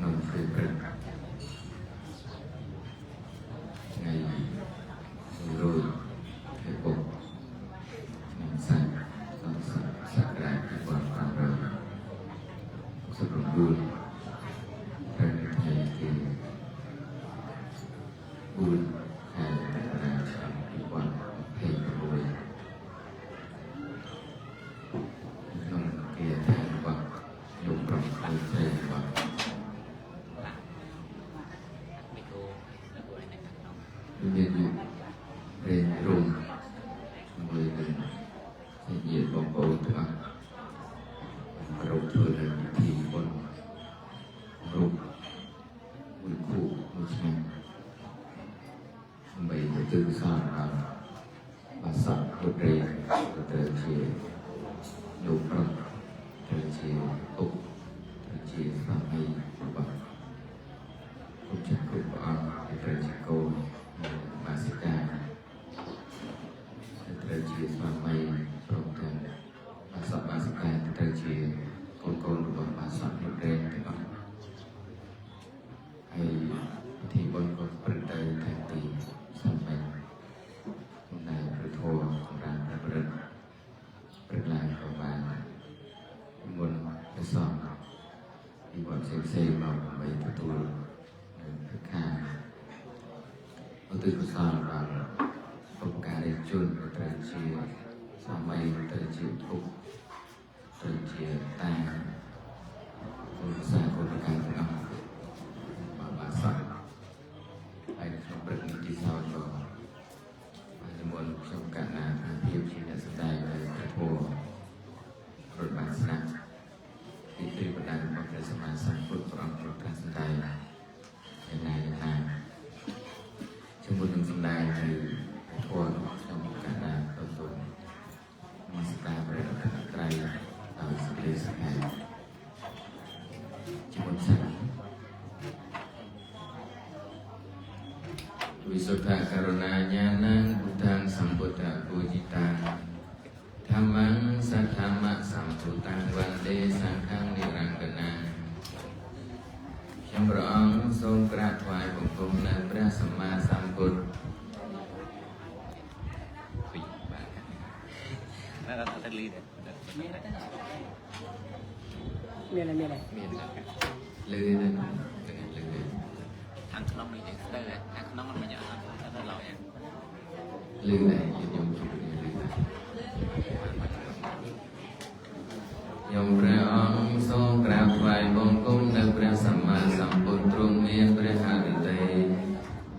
นอนคืนเป็นไงรู้ให้ปกน้ำใสน้ำสักได้ที่ความความเร็วสมบูรณ์เป็นไทยคือบูรณ์ไทยเป็นอะไรที่ความเพลงรวยน้องเกียรติแทนว่ายุคประวัติศาสตร์ว่าเรียนอยู่เรียนรุ่งโดยเป็นเหตุบางโบถึงเราเธอในทีบนรูปมือคู่มือช่างไม่ได้ตื่นสร้างภาษาตัวเรียนตัวเชียโยกรับตัวเชียตุกตัวเชียสามีบังคุณจะคุยบ้างตัวเชียโกมาสิกาตัวเชียสามีพร้อมกันภาษามาสิกาตัวเชียโกนบังภาษาตัวเรียนต่างให้ที่บนก็ประเดิมแทนตีสมัยในประโทของร้านประเดิมประลายของบ้านบนไปสอบที่บนเซ็งๆเราไปประตูประคาเราตื่นสอบเราประกาศจุนประเทศเชียสมัยประเทศเชียทุกประเทศเชียแต่คนภาษาคนประกาศของเราภาษาไอ้คำประดิษฐ์ที่สาวจออาจจะมวลชมการงานเพียบชีวิตสดายเลยกระโถรถบัสนะที่ตื่นประดันของพระสมานสัมพุทธพระองค์พระสดายอย่างไรอย่างไรชมบุญสดายคือกระโถชมการงานตัวตนมาสตาบริษัทไตรต่อสเปรย์สแกนชมบุญสันวิสุทธากรุณาญาณังพุทธังสัมพุทธปูจิตังธัมมังสัทธามะสัมพุทธังวันเดสังฆังนิรังกนังข้าพระองค์ทรงกราบไหว้บังคมในพระสัมมาสัมพุทธมีอะไรเลยนะเลยทางขนมนี่ได้เลยทางขนมมันไม่เยอะถ้าเราเองเลยไหนยมจุดนี้เลยยมพระองค์ทรงกราบไหว้บังคมในพระสัมมาสัมพุทธทรงมีพระหฤทัย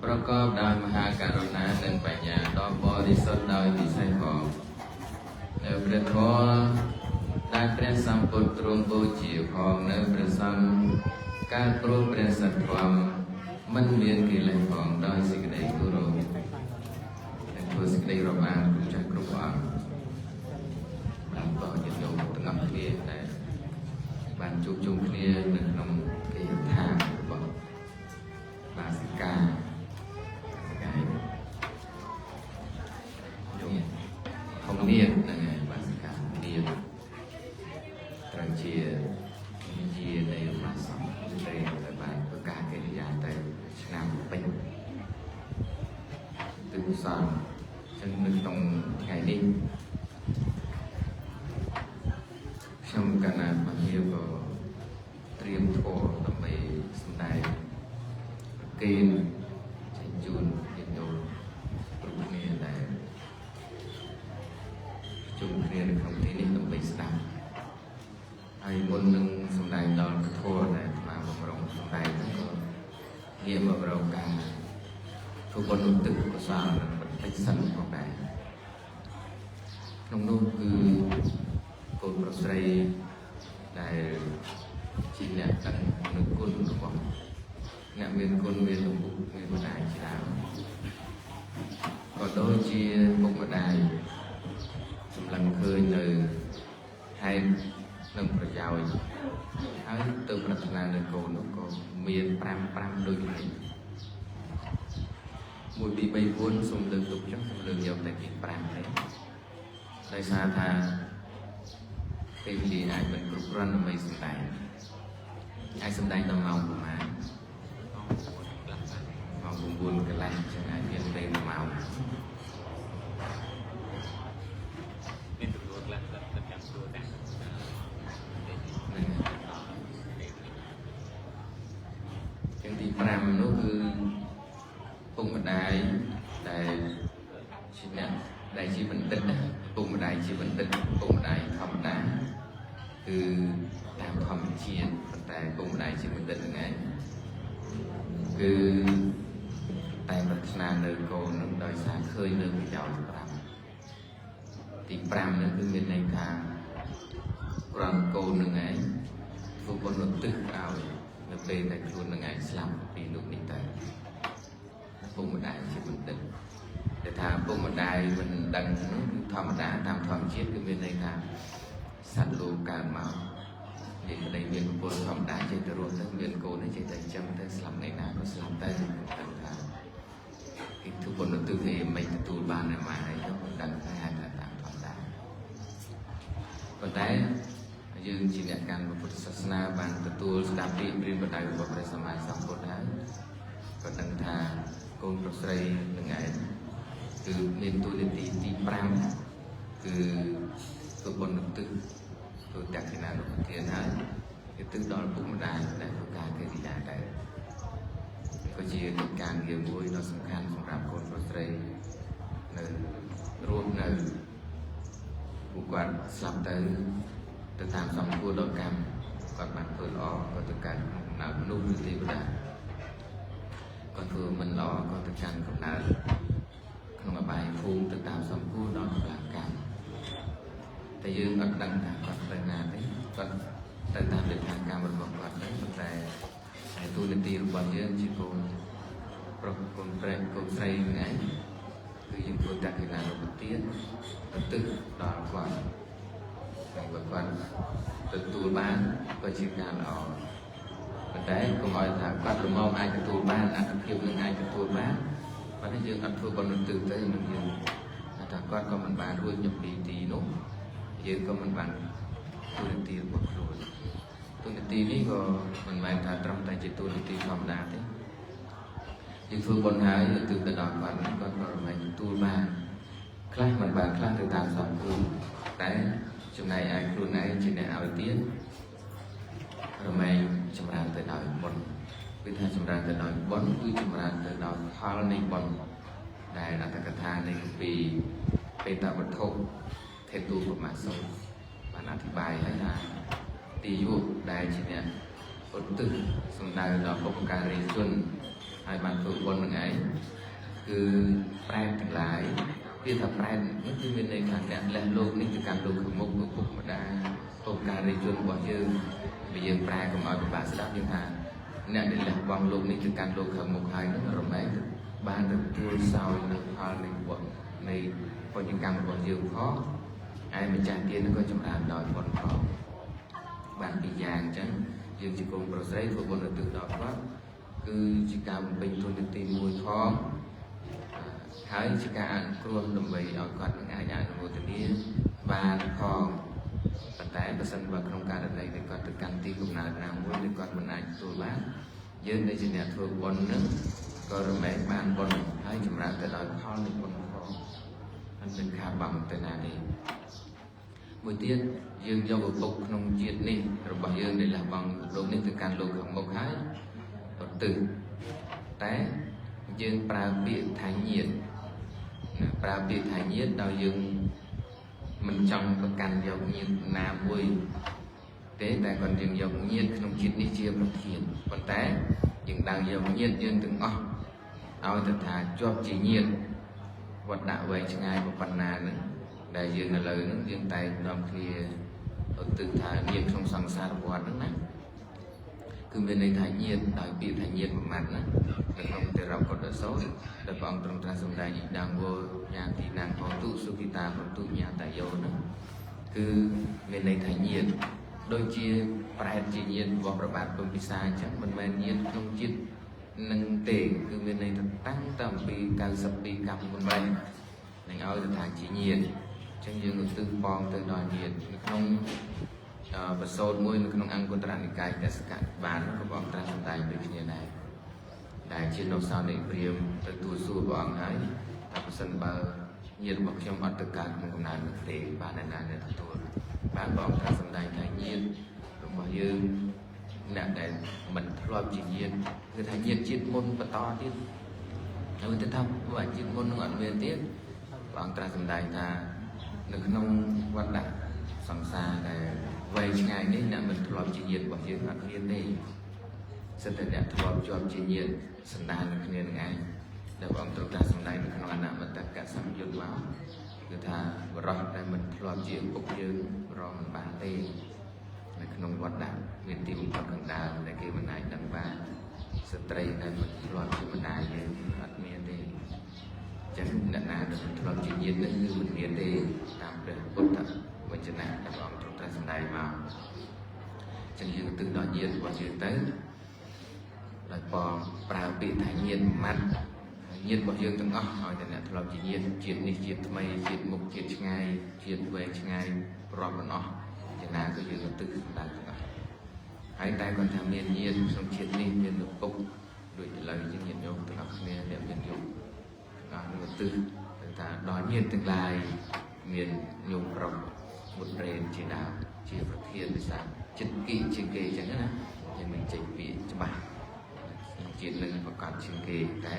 ประกอบด้วยมหากรุณาและปัญญาต่อบริสุทธิ์โดยวิสัยของในพระธรรมได้พระสัมพุทธทรงบูชาของในพระสังฆการปรุพระสัทธรรมมันเวียนกิเลสของโดยสิ่งใดกุโรและตัวสิ่งใดเราบ้างรู้จักรู้ว่าบางต่อจะโยมตั้งเคลียร์แต่บางจุกจุ่มเคลียร์หนึ่งนมเกียรทางบอกบาสิกาkhông niên là ngày bà sẽ cả niên trang chia đây mà sống đây là bài của cả cái nhà đây nam bình từ sáng chân nước trong ngày đi trong cả năm bao nhiêu có triêm thổ tầm bày sân đài kênh chạy chun hiện đồ lúc này là chungគ្នានៅក្នុងទីនេះដើម្បីស្ដាប់ហើយមុននឹងសម្ដែងដល់ពធដែលអាត្មាបំរុងសម្ដែងហ្នឹងក៏ងាកមករកការធ្វើបុណ្យឧទ្ទិសកុសលនិងបន្តិចសិនផងដែរក្នុងនោះគឺកូនប្រុសស្រីដែលជាអ្នកដឹងនឹងគុណរបស់អ្នកមានគុណមានលំពុមានម្ដាយជាដើមក៏ដូចជាពុកម្ដាយសម្លឹងឃើញនៅហេតុនិងប្រយោជន៍ហើយទៅប្រាថ្នានៅកូននោះក៏មាន5ដូចគ្នា1 2 3 4សូមលើកទុកចុះសូមលើកយកតែពី5ទេដោយសារថាពេលវេលាអាចមិនគ្រប់គ្រាន់ដើម្បីសម្ដែងអាចសម្ដែងដល់ម៉ោងប្រហែល 5នោះគឺពុកម្ដាយដែលជាអ្នកដែលជាបណ្ឌិតណាពុកម្ដាយជាបណ្ឌិតពុកម្ដាយធម្មតាគឺតាមធម្មជាតិប៉ុន្តែពុកម្ដាយជាបណ្ឌិតហ្នឹងឯងគឺតែប្រាថ្នានៅកូននឹងដោយសារឃើញនៅប្រយោជន៍5ទី5ហ្នឹងគឺមានន័យថាប្រងកូននឹងឯងធ្វើបុណ្យឧទ្ទិសឲ្យនៅពេលដែលខ្លួននឹងឯងស្លាប់ពីលោកនេះទៅពុកម្ដាយជាបណ្ឌិតតែថាពុកម្ដាយមិនដឹងគឺធម្មតាតាមធម្មជាតិគឺមានន័យថាសត្វលោកកើតមកនិយាយប្តីមានប្រពន្ធធម្មតាចេះតែរស់ទៅមានកូនចេះតែចឹងទៅស្លាប់ថ្ងៃណាក៏ស្លាប់ទៅដឹងថាគេធ្វើបុណ្យឧទ្ទិសគេមិនទទួលបានតែមកហើយមិនដឹងថាហេតុថាតាមធម្មតាប៉ុន្តែយើងជាអ្នកកាន់ពុទ្ធសាសនាបានទទួលស្ដាប់ពីព្រានបដៅរបស់ព្រះសម្មាសម្ពុទ្ធហើយក៏ដឹងថាកូនប្រុសស្រីនឹងឯងគឺមានតួនាទីទី5គឺធ្វើបុណ្យឧទ្ទិសធ្វើតក្កិណានុប្រទានហើយគឺទឹកដល់ពុកម្ដាយដែលធ្វើការកិរិយាដែរក៏ជាកិច្ចការងារមួយដ៏សំខាន់សម្រាប់កូនប្រុសស្រីនៅរស់នៅពួកគាត់ស្លាប់ទៅតាមសំគួរដល់កម្មគាត់បានធ្វើល្អក៏ទៅកាន់កំណើតមនុស្សឬទេវតាគាត់ធ្វើមិនល្អក៏ទៅកាន់កំណើតក្នុងអបាយភូមិទៅតាមសំគួរដល់កម្លាំងកម្មតែយើងអត់ដឹងថាគាត់ទៅណាទេគាត់ទៅតាមលក្ខណៈកម្មរបស់គាត់ទៅប៉ុន្តែហើយទូនាទីរបស់យើងជាកូនប្រុសកូនស្រីកូនស្រីហ្នឹងឯងគឺយើងធ្វើតក្កិណានុប្រទានឧទ្ទិសដល់គាត់ហើយគាត់ទទួលបានក៏ជាការល្អប៉ុន្តែកុំឲ្យថាគាត់ប្រមងអាចទទួលបានអត្ថប្រយោជន៍នឹងអាចទទួលបានប៉ុន្តែយើងអត់ធ្វើបុណ្យឧទ្ទិសទៅនឹងយើងថាគាត់ក៏មិនបានរួចពីទីនោះយើងក៏មិនបានទូនាទីរបស់ខ្លួនទូនាទីនេះក៏មិនមែនថាត្រឹមតែជាទូនាទីធម្មតាទេយើងធ្វើបុណ្យហើយឧទ្ទិសទៅដល់គាត់ក៏មិនទទួលបានខ្លះមិនបានខ្លះទៅតាមសំគួរតែចំណែកឯខ្លួនឯងជាអ្នកឲ្យទានរមែងចម្រើនទៅដោយបុណ្យគឺថាចម្រើនទៅដោយបុណ្យគឺចម្រើនទៅដោយផលនៃបុណ្យដែលអត្ថកថានៃពីបេតវត្ថុថេតុបមសូត្របានអធិប្បាយហើយថាទីយុដែលជាអ្នកឧទ្ទិសសំដៅដល់បុព្វការីជនហើយបានធ្វើបុណ្យនឹងឯងគឺប្រែទាំងឡាយវាថាប្រែនេះគឺមានន័យថាអ្នកលះលោកនេះទៅកាន់លោកខាងមុខលោកពុកម្ដាយបុព្វការីជនរបស់យើងបើយើងប្រែកុំឲ្យពិបាកស្ដាប់យើងថាអ្នកដែលលះបង់លោកនេះទៅកាន់លោកខាងមុខហើយនឹងរមែងបានទទួលសោយនៅផលនៃបុណ្យនៃបុញ្ញកម្មរបស់យើងផងហើយម្ចាស់ទានក៏ចម្រើនដោយបុណ្យផងបានពីយ៉ាងអញ្ចឹងយើងជាកូនប្រុសស្រីធ្វើបុណ្យឧទ្ទិសដល់គាត់គឺជាការបំពេញទូនាទីមួយផងហើយជាការអនុគ្រោះដើម្បីឲ្យគាត់នឹងអាចអនុមោទនាបានផងប៉ុន្តែបើសិនបើក្នុងករណីដែលគាត់ទៅកាន់ទីកំណើតណាមួយដែលគាត់មិនអាចទទួលបានយើងដែលជាអ្នកធ្វើបុណ្យនឹងក៏រមែងបានបុណ្យហើយចម្រើនទៅដោយផលនៃបុណ្យផងមិនមានខាតបង់ទៅណាទេមួយទៀតយើងយកឪពុកក្នុងជាតិនេះរបស់យើងដែលលះបង់លោកនេះទៅកាន់លោកខាងមុខហើយឧទ្ទិសតែយើងប្រើពាក្យថាញាតិប្រើពាក្យថាញាតិដោយយើងមិនចង់ប្រកាន់យកញាតិណាមួយទេតែគាត់យើងយកញាតិក្នុងជាតិនេះជាប្រធានប៉ុន្តែយើងđangយកញាតិយើងទាំងអស់ឲ្យទៅថាជាប់ជាញាតិវត្តដាក់វែងឆ្ងាយប៉ុណ្ណាហ្នឹងដែលយើងឥឡូវហ្នឹងយើងតែនាំគ្នាឧទ្ទិសថាញាតិក្នុងសង្សារវត្តហ្នឹងណាគឺមានន័យថាញាតិដោយពាក្យថាញាតិមួយម៉ាត់ណានៅក្នុងទេរកុដសោដែលព្រះអង្គទ្រង់ត្រាស់សម្ដែងដាងវោញាទីណាងអតុសុគិតាបន្ទុញាតយោហ្នឹងគឺមានន័យថាញាតិដូចជាប្រែតជាញាតិរបស់ព្រះបាទពុំពិសាអញ្ចឹងមិនមែនញាតិក្នុងជាតិនឹងទេគឺមានន័យថាតាំងតអំពី92កម្មមុនវិញនឹងឲ្យទៅថាជាញាតិអញ្ចឹងយើងឧទ្ទិសបងទៅដល់ញាតិនៅក្នុងបទសូត្រមួយនៅក្នុងអង្គត្រនិកាយទស្សកបានក៏បងត្រាស់សម្ដែងដូចគ្នាដែរដែលជាលោកសោនៃព្រាមទៅទូលសួរព្រះអង្គហើយថាប្រសិនបើញាតិរបស់ខ្ញុំអត់ទៅកើតក្នុងកំណើតនោះទេបានណាទទួលបានព្រះអង្គត្រាស់សម្ដែងថាញាតិរបស់យើង អ្នកដែលមិនធ្លាប់ជាញាតិគឺថាញាតិជាតិមុនបន្តទៀតហើយទៅថាបើជាតិមុននឹងអត់មានទៀតព្រះអង្គត្រាស់សម្ដែងថានៅក្នុងវត្តដាក់សង្សារដែលវែងឆ្ងាយនេះអ្នកមិនធ្លាប់ជាញាតិរបស់យើងអត់មានទេសិតតែអ្នកធ្លាប់ជាប់ជាញាតិសន្តាននឹងគ្នានឹងឯងដែលព្រះអង្គត្រាស់សម្ដែងនៅក្នុងអនមតកសម្យុទ្ធមកគឺថាបរិសុទ្ធតែមិនធ្លាប់ជាឪពុកយើងរកមិនបានទេនៅក្នុងវត្តដាក់មានទីបំផុតខាងដើមដែលគេមិនអាចដឹងបានស្ត្រីដែលមិនធ្លាប់ជាម្ដាយយើងអត់មានទេចឹងអ្នកណាដែលមិនធ្លាប់ជាញាតិនឹងគឺមិនមានទេតាមព្រះពុទ្ធវចនៈដែលព្រះអង្គត្រាស់សម្ដែងមកចឹងយើងទិញដល់ញាតិរបស់យើងទៅដោយប្រើពាក្យថាញាតិម៉ាត់ញាតិរបស់យើងទាំងអស់ឲ្យតែអ្នកធ្លាប់ជាញាតិជាតិនេះជាតិថ្មីជាតិមុខជាតិឆ្ងាយជាតិវែងឆ្ងាយរាប់មិនអស់យ៉ាងណាក៏យើងទៅសម្ដៅទាំងអស់ហើយតែគាត់ថាមានញាតិក្នុងជាតិនេះមានឪពុកដូចឥឡូវយើងញាតិញោមទាំងអស់គ្នាអ្នកមានញោមទាំងអស់នោះទៅថាដល់ញាតិទាំងឡាយមានញោមប្រុសមុតរេនជាដើមជាប្រធានវិសាចិត្តគីជាគេចឹងណាយើងមិនចេញពីច្បាស់ជាតិនឹងប្រកាសជាងគេតែ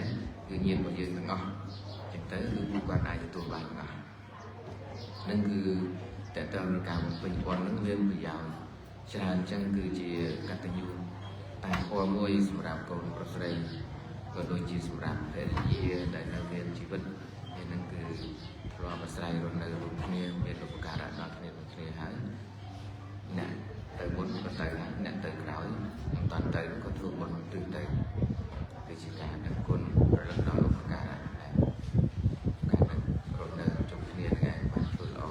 គឺញាតិរបស់យើងទាំងអស់ចឹងទៅគឺពួកគាត់អាចទទួលបានទាំងអស់នឹងគឺតើតើនឹងការបំពេញពន្ធនឹងមានប្រយោជន៍ច្រើនចឹងគឺជាកតញ្ញូតែធម៌មួយសម្រាប់កូនប្រុសស្រីក៏ដូចជាសម្រាប់ភរិយាដែលនៅមានជីវិតនេះនឹងគឺធ្លាប់អាស្រ័យរស់នៅរួមគ្នាមានឧបការៈដល់គ្នាហើយអ្នកទៅមុនក៏ទៅអ្នកទៅក្រោយមិនតាន់ទៅក៏ធ្វើបុណ្យទិសទៅគឺជាការដឹងគុណរលឹកដល់ឧបការៈដែរការដឹងរត់នៅជុំគ្នាថ្ងៃបានធ្វើល្អ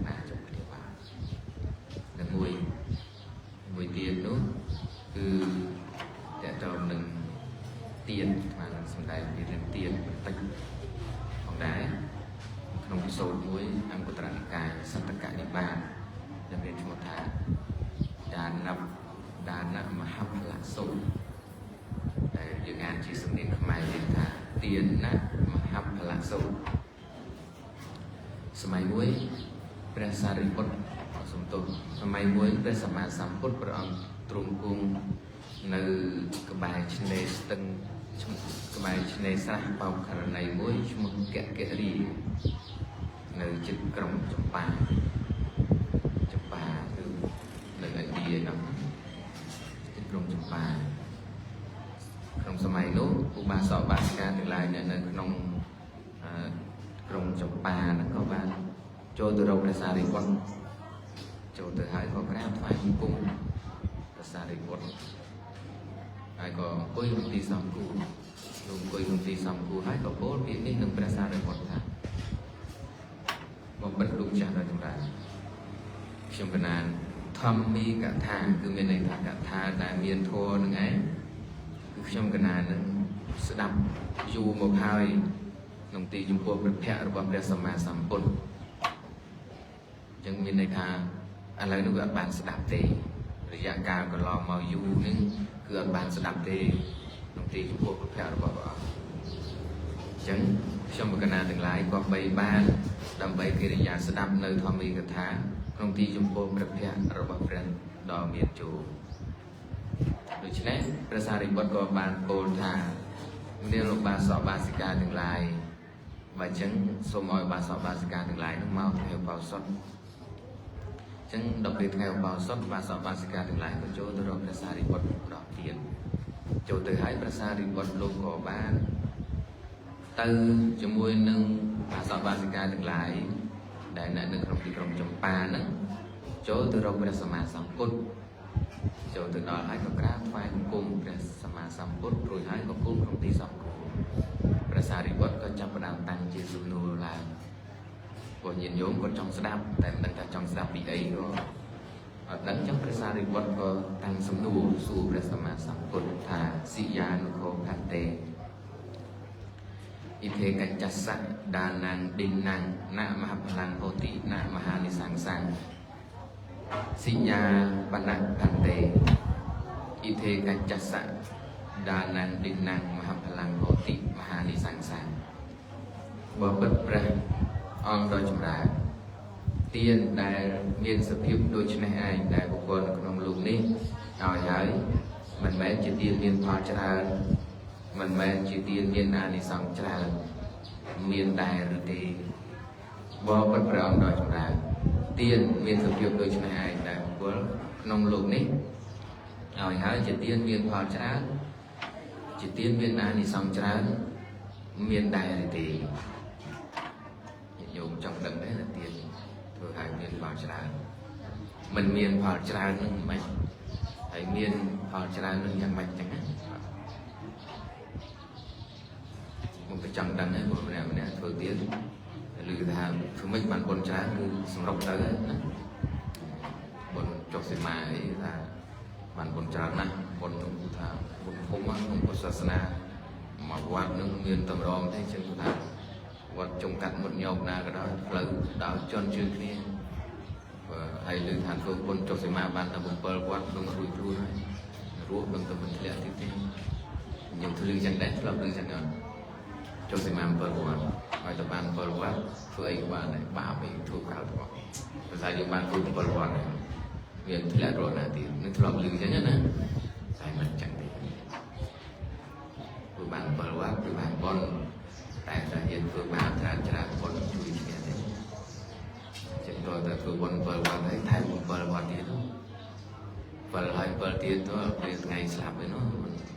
ណាជុំគ្នាបាននិងមួយទៀតនោះគឺតើតើនឹងទៀនបានសម្ដែងពីរឿងទៀនបន្តិចផងដែរក្នុងពិសូតមួយអង្គត្រនិកាយសន្តកនិបាតដែលមានឈ្មោះថាដានមហផលសូត្រដែលយើងអានជាសំនៀងខ្មែរយើងថាទានណាមហផលសូត្រសម័យមួយព្រះសារីបុត្រសំទោសសម័យមួយព្រះសម្មាសម្ពុទ្ធព្រះអង្គទ្រង់គង់នៅក្បែរឆ្នេរស្ទឹងក្បែរឆ្នេរស្រះបោកករណីមួយឈ្មោះកកិរីនៅជិតក្រុងចម្ប៉ាគឺនៅឥណ្ឌានោះជិតក្រុងចម្ប៉ាក្នុងសម័យនោះឧបាសកបាសិកាទាំងឡាយនៅក្នុងក្រុងចម្ប៉ានោះក៏បានចូលទៅរកព្រះសារីបុត្រចូលទៅហើយក៏ក្រាបថ្វាយបង្គំព្រះសារីបុត្រហើយក៏អង្គុយក្នុងទីសំគូអង្គុយក្នុងទីសំគូហើយក៏ពោលពាក្យនេះនឹងព្រះសារីបុត្រថាបំបិតលោកចាស់ដល់ចម្រើនខ្ញុំកណានធម្មីកថាគឺមានន័យថាកថាដែលមានធម៌នឹងឯងគឺខ្ញុំកណាននឹងស្ដាប់យូរមកហើយក្នុងទីចំពោះព្រះភ័ក្ត្ររបស់ព្រះសម្មាសម្ពុទ្ធអញ្ចឹងមានន័យថាឥឡូវនេះគឺអត់បានស្ដាប់ទេរយៈកាលកន្លងមកយូរនេះគឺអត់បានស្ដាប់ទេក្នុងទីចំពោះព្រះភ័ក្ត្ររបស់ព្រះអង្គអញ្ចឹងខ្ញុំកណានទាំងឡាយក៏បីបានដើម្បីកិរិយាស្ដាប់នៅធម្មីកថាក្នុងទីចំពោះព្រះភ័ក្ត្ររបស់ព្រះដ៏មានជោគដូច្នេះព្រះសារីបុត្រក៏បានពោលថានាងឧបាសកបាសិកាទាំងឡាយបើអញ្ចឹងសូមឲ្យឧបាសកបាសិកាទាំងឡាយនោះមកថ្ងៃឧបោសថអញ្ចឹងដល់ពេលថ្ងៃឧបោសថឧបាសកបាសិកាទាំងឡាយក៏ចូលទៅរកព្រះសារីបុត្រម្ដងទៀតចូលទៅហើយព្រះសារីបុត្រលោកក៏បានទៅជាមួយនឹងឧបាសកបាសិកាទាំងឡាយដែលនៅក្នុងទីក្រុងចម្ប៉ាហ្នឹងចូលទៅរកព្រះសម្មាសម្ពុទ្ធចូលទៅដល់ហើយក៏ក្រាបថ្វាយបង្គំព្រះសម្មាសម្ពុទ្ធរួចហើយក៏គង់ក្នុងទីសង្ឃព្រះសារីបុត្រក៏ចាប់ផ្ដើមតាំងជាសំណួរឡើងពួកញាតិញោមក៏ចង់ស្ដាប់តែមិនដឹងថាចង់ស្ដាប់ពីអីក៏អត់ដឹងចឹងព្រះសារីបុត្រក៏តាំងសំណួរសួរព្រះសម្មាសម្ពុទ្ធថាសិយានុខោខតេអ៊ីភេកញ្ចសៈដានាងឌិណាំងណមហបលាំងហោតិណមហានិសង្សាំងសញ្ញាបណៈកន្តេអ៊ីភេកញ្ចសៈដានាងឌិណាំងមហបលាំងហោតិមហានិសង្សាំងបបិទ្ធព្រះអង្គដ៏ចម្រើនទានដែលមានសភាពដូចនេះឯងដែលបុគ្គលនៅក្នុងលោកនេះ ឲ្យហើយមិនមែនជាទានមានផលច្រើនមិនមែនជាទានមានអានិសង្សច្រើនមានដែរឬទេបបិទ្ធព្រះអង្គដ៏ចម្រើនទានមានសភាពដូចនេះឯងដែលបុគ្គលក្នុងលោកនេះឲ្យហើយជាទានមានផលច្រើនជាទានមានអានិសង្សច្រើនមានដែរឬទេយោមចង់ដឹងដែរថាទានធ្វើឲ្យមានផលច្រើនមិនមានផលច្រើននឹងមិនហើយមានផលច្រើននឹងយ៉ាងម៉េចចឹងណាមកទៅចង់ដឹងហ្នឹងបងប្អូនម្នាក់ធ្វើទៀតឮថាធ្វើម៉េចបានបុណ្យច្រើនគឺសម្រុកទៅណាបុណ្យចុះសីមាអីថាបានបុណ្យច្រើនណាស់បុណ្យនោះថាបុណ្យធំក្នុងពុទ្ធសាសនាមកវត្តនឹងមានតម្រងទេចឹងថាវត្តចុងកាត់មុតញោមណាក៏ដោយផ្លូវដល់ជន់ជឿនគ្នាហើយលើថាធ្វើបុណ្យចុះសីមាបានតែ7វត្តនឹងរួចខ្លួនហើយរស់នឹងតែមិនធ្លាក់ទៀតទេខ្ញុំធ្វើចឹងដែរធ្លាប់លើចឹងអត់ចុះសីមា7វត្តហើយទៅបាន7វត្តធ្វើអីក៏បានដែរបាបអីធ្វើក្រៅទៅបើថាយើងបានធ្វើ7វត្តវាធ្លាក់រត់ណាទៀតនឹងធ្លាប់លើចឹងណាតែមិនចឹងទេធ្វើបាន7វត្តគឺបានបុណ្យតែថាយើងធ្វើបាបច្រើនបុណ្យជួយគ្នាទេចឹងតើធ្វើបុណ្យ7វត្តហើយថែម7វត្តទៀត7ហើយ7ទៀតទៅពេលថ្ងៃស្លាប់ឯនោះ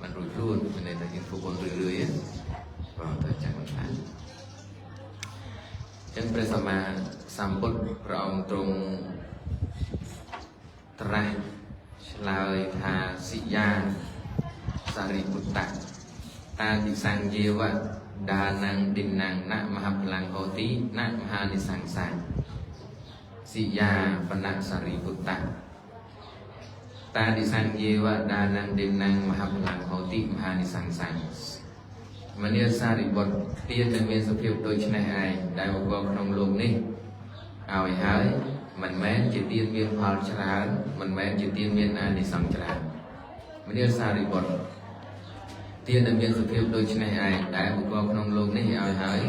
มันរួចខ្លួនមានន័យថាយើងធ្វើបុណ្យរឿយៗបងទៅចាំមិនបានចឹងព្រះសម្មាសម្ពុទ្ធព្រះអង្គទ្រង់ត្រាស់ឆ្លើយថាសិយាសារីពុត្តៈតាទិសង្យាវៈដានាងឌិនាងណមហបលាំងហោទីណមហានិសង្សាសិយាបណៈសារីពុត្តៈតាទិសង្យាវៈដានាងឌិនាងមហបលាំងហោទីមហានិសង្សាមនាសារីបុត្រទានដែលមានសភាពដូចនេះឯងដែលមកក្នុងលោកនេះឲ្យហើយមិនមែនជាទានមានផលច្រើនមិនមែនជាទានមានអានិសង្សច្រើនមនាសារីបុត្រទានដែលមានសភាពដូចនេះឯងដែលមកក្នុងលោកនេះឲ្យហើយ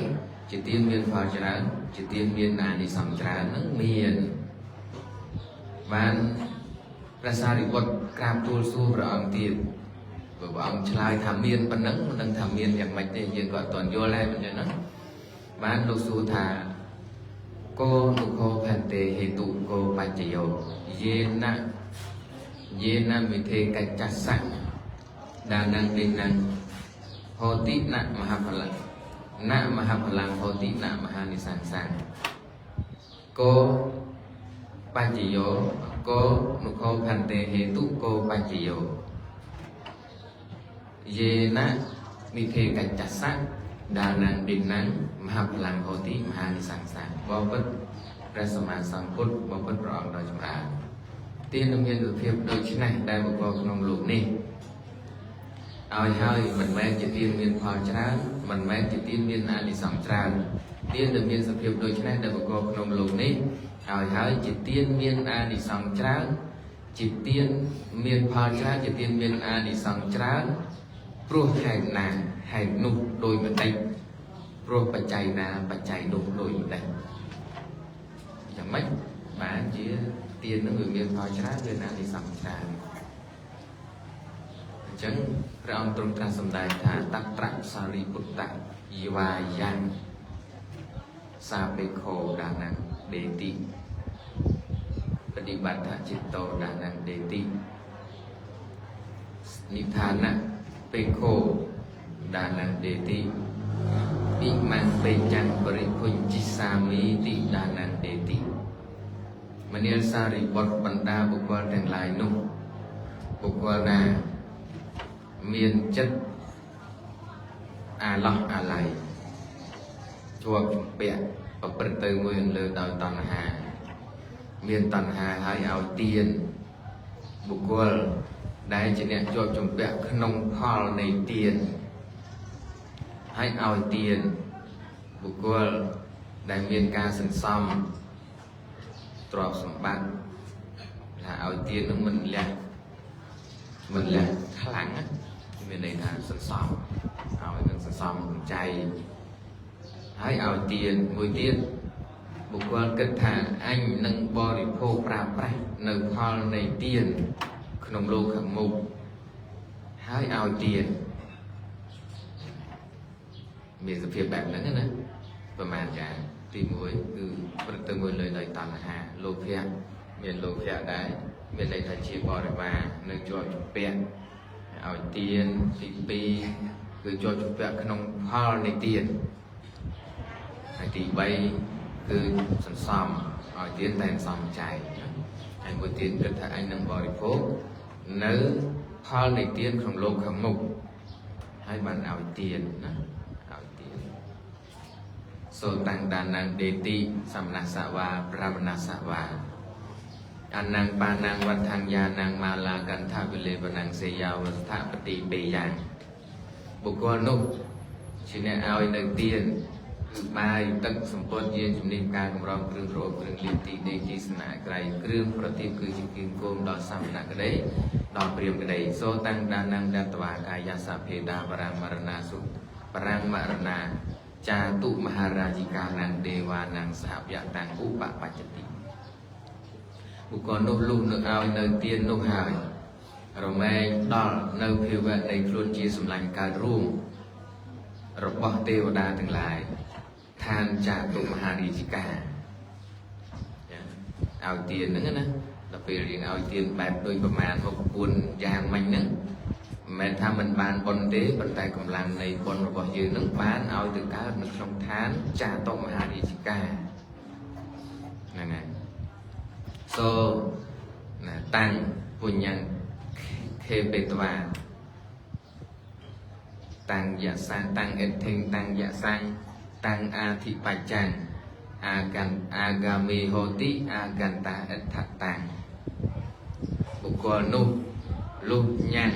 ជាទានមានផលច្រើនជាទានមានអានិសង្សច្រើននឹងមានបានព្រះសារីបុត្រក្រាបទូលសួរព្រះអង្គទៀតព្រះអង្គឆ្លើយថាមានប៉ុណ្ណឹងមិនដឹងថាមានយ៉ាងម៉េចទេយើងក៏អត់ទាន់យល់ដែរមិនចឹងណាបានលោកសួរថាកោនុខោផន្តេហេតុកោបច្ចយោយេណាមិធេកច្ចសៈដានងទេនហោតិណមហបលណមហបលាំងហោតិណមហានិសង្សាកោបច្ចយោកោនុខោផន្តេហេតុកោបច្ចយោយេណាមិធេកច្ចសៈដានងទេនមហបលាំងហោតិមហានិសង្សាបបិទ្ធព្រះសម្មាសម្ពុទ្ធបបិទ្ធព្រះអង្គដ៏ចម្រើនទានមានរូបភាពដូចនេះដែលមកក្នុងលោកនេះឲ្យហើយមិនមែនជាទានមានផលច្រើនមិនមែនជាទានមានអានិសង្សច្រើនទានដែលមានសភាពដូចនេះដែលមកក្នុងលោកនេះឲ្យហើយជាទានមានអានិសង្សច្រើនជាទានមានផលច្រើនជាទានមានអានិសង្សច្រើនព្រោះហេតុណាហេតុនោះដូចម្ដេចព្រោះបច្ច័យណាបច្ច័យនោះដូចម្ដេចយ៉ាងម៉េចបានជាទាននឹងវាមានផលច្រើនវាអានិសង្សច្រើនអញ្ចឹងព្រះអង្គទ្រង់ត្រាស់សម្ដែងថាតត្រសារីពុត្តៈយីវាយ៉ាងសាបេខោដានងដេតិបដិបត្តិចិត្តោដានងដេតិនិដ្ឋានៈពេខោដានងដេតិអ៊ីម៉ានបេចੰបរិភុញជីសាមីតិដានងដេតិមនាលសារីបុត្របណ្ដាបុគ្គលទាំងឡាយនោះបុគ្គលណាមានចិត្តអាឡោះអាឡៃជាប់ជំពាក់ប្រព្រឹត្តទៅមួយលើដោយតណ្ហាមានតណ្ហាហើយឲ្យទានបុគ្គលដែលជាអ្នកជាប់ជំពាក់ក្នុងផលនៃទានហើយឲ្យទានបុគ្គលដែលមានការសន្សំទ្រព្យសម្បត្តិថាឲ្យទាននឹងមិនលះខ្លាំងណាមានន័យថាសន្សំឲ្យនឹងសន្សំចៃហើយឲ្យទានមួយទៀតបុគ្គលគិតថាអញនឹងបរិភោគប្រើប្រាស់នៅផលនៃទាន ក្នុងលោកខាងមុខហើយឲ្យទៀនមានសភាពបែបហ្នឹងណាប្រហែលយ៉ាងទី1គឺប្រតិមួយលើដោយតណ្ហាលោភៈមានលោភៈដែរមានន័យថាជាបរិវារនៅជាប់ជំពាក់ឲ្យទៀនទី2គឺជាប់ជំពាក់ក្នុងផលនៃទៀនហើយទី3គឺសន្សំឲ្យទៀនតែសន្សំចៃហើយមួយទៀតគិតថាអញនឹងបរិភោគនៅផលនៃទៀនក្នុងលោកខាងមុខហើយបានឲ្យទៀនណាឲ្យទៀនសូតាំងដានណាងដេទីសមណសវាប្រមណសវាអនាងបានាងវត្ថัญญาនាងមាឡាកន្ធវិលេវនាងសេយាវស្ថាបតិពេយ៉ាងបុគ្គលនោះជាអ្នកឲ្យនៅទៀនគឺបាយទឹកសម្ពុតយានជំនាញការកម្រងគ្រឿងរោគគ្រឿងលៀបទីដេកទីស្នាក់ក្រៃគ្រឿងប្រទីបគឺជាគៀងគោមដល់សមណក្តីដល់ព្រាមក្តីសូតាំងដានណាងដតវាកាយសភេដាបរាមរណាសុបរាំងមរណាចាតុមហារាជិកានាងទេវានាងសហវតាំងឧបបច្ចតិបុគ្គលនោះលុះនៅឲ្យនៅទៀននោះហើយរមែងដល់នៅភាវៈនៃខ្លួនជាសម្លាញ់កើតរួមរបស់ទេវតាទាំងឡាយឋានចាតុមហារាជិកាឲ្យទៀនហ្នឹងណាដល់ពេលរៀងឲ្យទៀនបែបដូចប្រមាណ6យ៉ាងមិញហ្នឹងមិនមែនថាមិនបានបុណ្យទេប៉ុន្តែកម្លាំងនៃបុណ្យរបស់យើងនឹងបានឲ្យទៅកើតនៅក្នុងឋានចាតុមហារាជិកាហ្នឹងហើយសូណាតាំងពុញ្ញខេបេតវាតាំងយសាំងតាំងអិធិងតាំងយសាំងតាំងអាធិបច្ចੰអាកាមេហោតិអាកន្តាអិដ្ឋតាំងបុគ្គលនោះលុះញ៉ាំង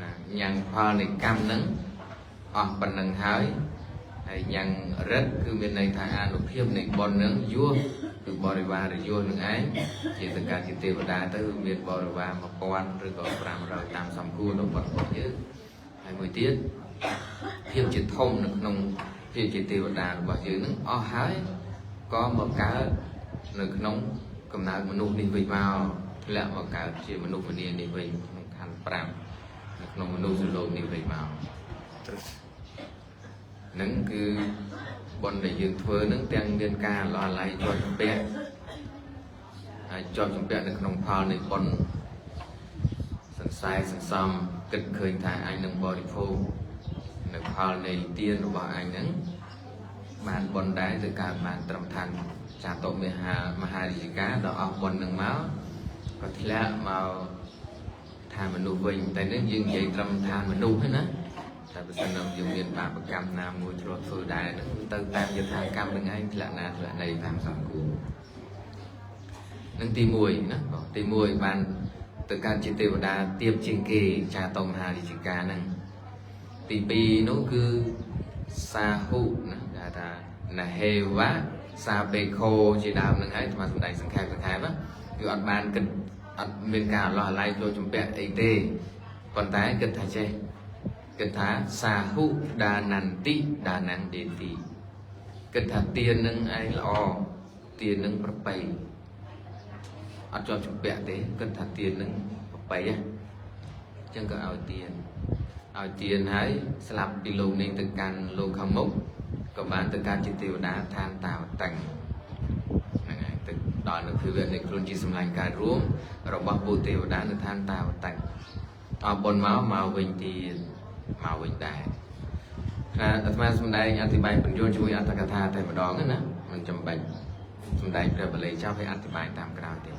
ណាញ៉ាំងផលនៃកម្មនឹងអស់ប៉ុណ្ណឹងហើយញ៉ាំងរិទ្ធគឺមានន័យថាអានុភាពនៃបុណ្យនឹងយោគឺបរិវារយោនឹងឯងជាតកាជាទេវតាទៅមានបរិវារ1000ឬក៏500តាមសំគួរនោះរបស់យើងហើយមួយទៀតភាពជាធំនៅក្នុងភាពជាទេវតារបស់យើងនឹងអស់ហើយក៏មកកើតនៅក្នុងកំណើតមនុស្សនេះវិញមកធ្លាក់មកកើតជាមនុស្សម្នានេះវិញក្នុងខណ្ឌ5នៅក្នុងមនុស្សលោកនេះវិញមកនឹងគឺបុណ្យដែលយើងធ្វើនឹងទាំងមានការឡោះឡៃជាប់ជំពាក់ហើយជាប់ជំពាក់នៅក្នុងផលនៃបុណ្យសន្ស័យសន្សំគិតឃើញថាអញនឹងបរិភោគនៅផលនៃទានរបស់អញហ្នឹងបានបុណ្យដែរទៅកើតបានត្រឹមឋានចាតុមហារាជិកាដល់អស់បុណ្យនឹងមកក៏ធ្លាក់មកឋានមនុស្សវិញតែនេះយើងនិយាយត្រឹមឋានមនុស្សហ្នឹងណាតែបើសិនយើងមានបាបកម្មណាមួយធ្លាប់ធ្វើដែរហ្នឹងទៅតាមយថាកម្មនឹងឯងធ្លាក់ណាធ្លាក់ណីតាមសង្គមនឹងទី1ណាបងទី1បានទៅកើតជាទេវតាទៀបជាងគេចាតុមហារាជិកាហ្នឹងទី2នោះគឺសាហុណាគេថាណហេវៈសាបេខោជាដើមនឹងហើយស្មាសម្ដែងសង្ខេបណាគឺអត់បានគិតអត់មានការឡោះឡៃចូលជំពាក់អីទេប៉ុន្តែគិតថាចេះគិតថាសាហុដានន្តិដានង្ដេទីគិតថាទាននឹងឯងល្អទាននឹងប្រពៃអត់ជាប់ជំពាក់ទេគិតថាទាននឹងប្រពៃអញ្ចឹងក៏ឲ្យទានហើយស្លាប់ពីលោកនេះទៅកាន់លោកខាងមុខក៏បានទៅកាន់ជាទេវតាឋានតាវតੰហ្នឹងហើយទៅដល់នៅភាវៈនៃខ្លួនជាសម្លាញ់កើតរួមរបស់ពុទ្ធទេវតានៅឋានតាវតੰអបបុណ្យមកវិញទៀតមកវិញដែរថាអាត្មាសម្ដែងអធិប្បាយបញ្យលជាមួយអត្ថកថាតែម្ដងណាមិនចាំបាច់សម្ដែងព្រះបាលីចោលឲ្យអធិប្បាយតាមក្រោយទេ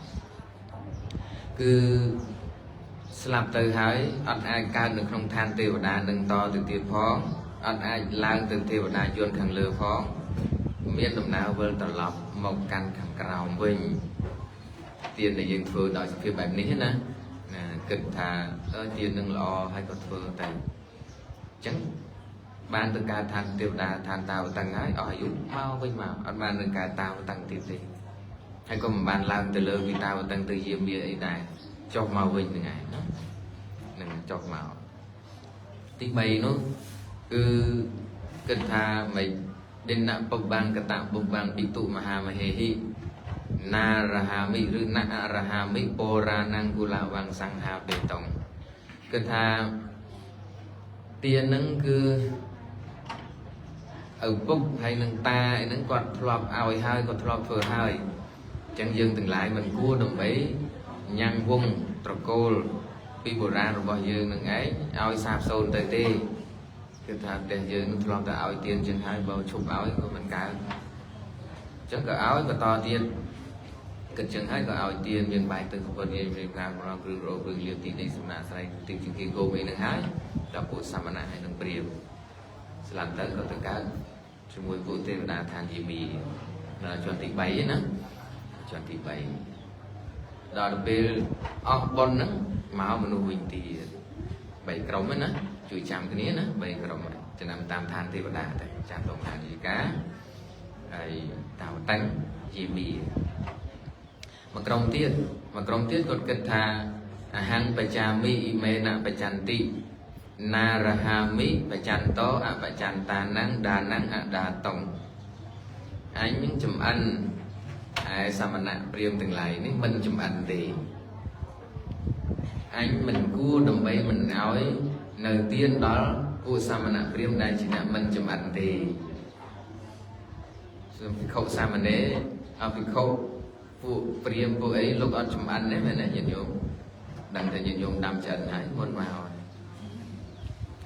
គឺស្លាប់ទៅហើយអត់អាចកើតនៅក្នុងឋានទេវតានឹងតទៅទៀតផងអត់អាចឡើងទៅទេវតាយន្តខាងលើផងមានដំណើរវិលត្រឡប់មកកាន់ខាងក្រោមវិញទានដែលយើងធ្វើដោយសភាពបែបនេះណាគិតថាទាននឹងល្អហើយក៏ធ្វើតែអញ្ចឹងបានទៅកើតឋានទេវតាឋានតាវតੰហើយអស់អាយុមកវិញមកអត់បាននឹងកើតតាវតੰទៀតទេហើយក៏មិនបានឡើងទៅលើវិតាវតੰទៅយាមាអីដែរចុះមកវិញហ្នឹងឯងនឹងចុះមកទី3នោះគឺគិតថាមិនដិនៈបុបាំងកតៈបុបាំងពិទុមហាមហេហិ na raha mi rư na raha mi pora năng gula vang sang ha bê tông cứ tha tiền nâng cứ ở bốc hay nâng ta nâng quạt lọp ao hai quạt lọp phở hai chẳng dương từng lại mình cua đồng bấy nhang vung trò cô pi bồ ra rồi bao dương nâng ấy ao sạp sồn tới tê cứ tha để dương nâng lọp ta ao tiền chẳng hai bao chụp áo của mình cả chẳng cả áo và to tiền cần chẳng hai có ao tiền miền bài từ phần gì về làmเราคือเราคือเรียนที่ในสำนักใส่ติดจริงๆโกไม่นึงหายเราปวดสามนาให้นึงเปรียวสลับเตอร์ก็ต้องการช่วยปวดเทวดาทานยีมีเราจวนที่ใบนะจวนที่ใบเราเป็นออกบอลนะมาเอามนุษย์วิญญาณใบกรมนะช่วยจำกันนี้นะใบกรมจะนำตามทานเทวดาแต่จำตรงทานยีกาไอ้เต่าตั้งยีมีmà trong tiết còn kết tha hang pachami mena pachanti narahami pachanto apachantanang danang adatong anh những chùm ăn samana priam từng lại ní mình chùm ăn thì anh mình cua đồng bay mình nói nơi tiên đó cua samana priam đây chỉ là mình chùm ăn thì khẩu samane khẩu phụ priêm phụ ấy lúc ăn chùm ăn đấy này nhìn nhung đằng thì nhìn nhung đam trận hãy muốn vào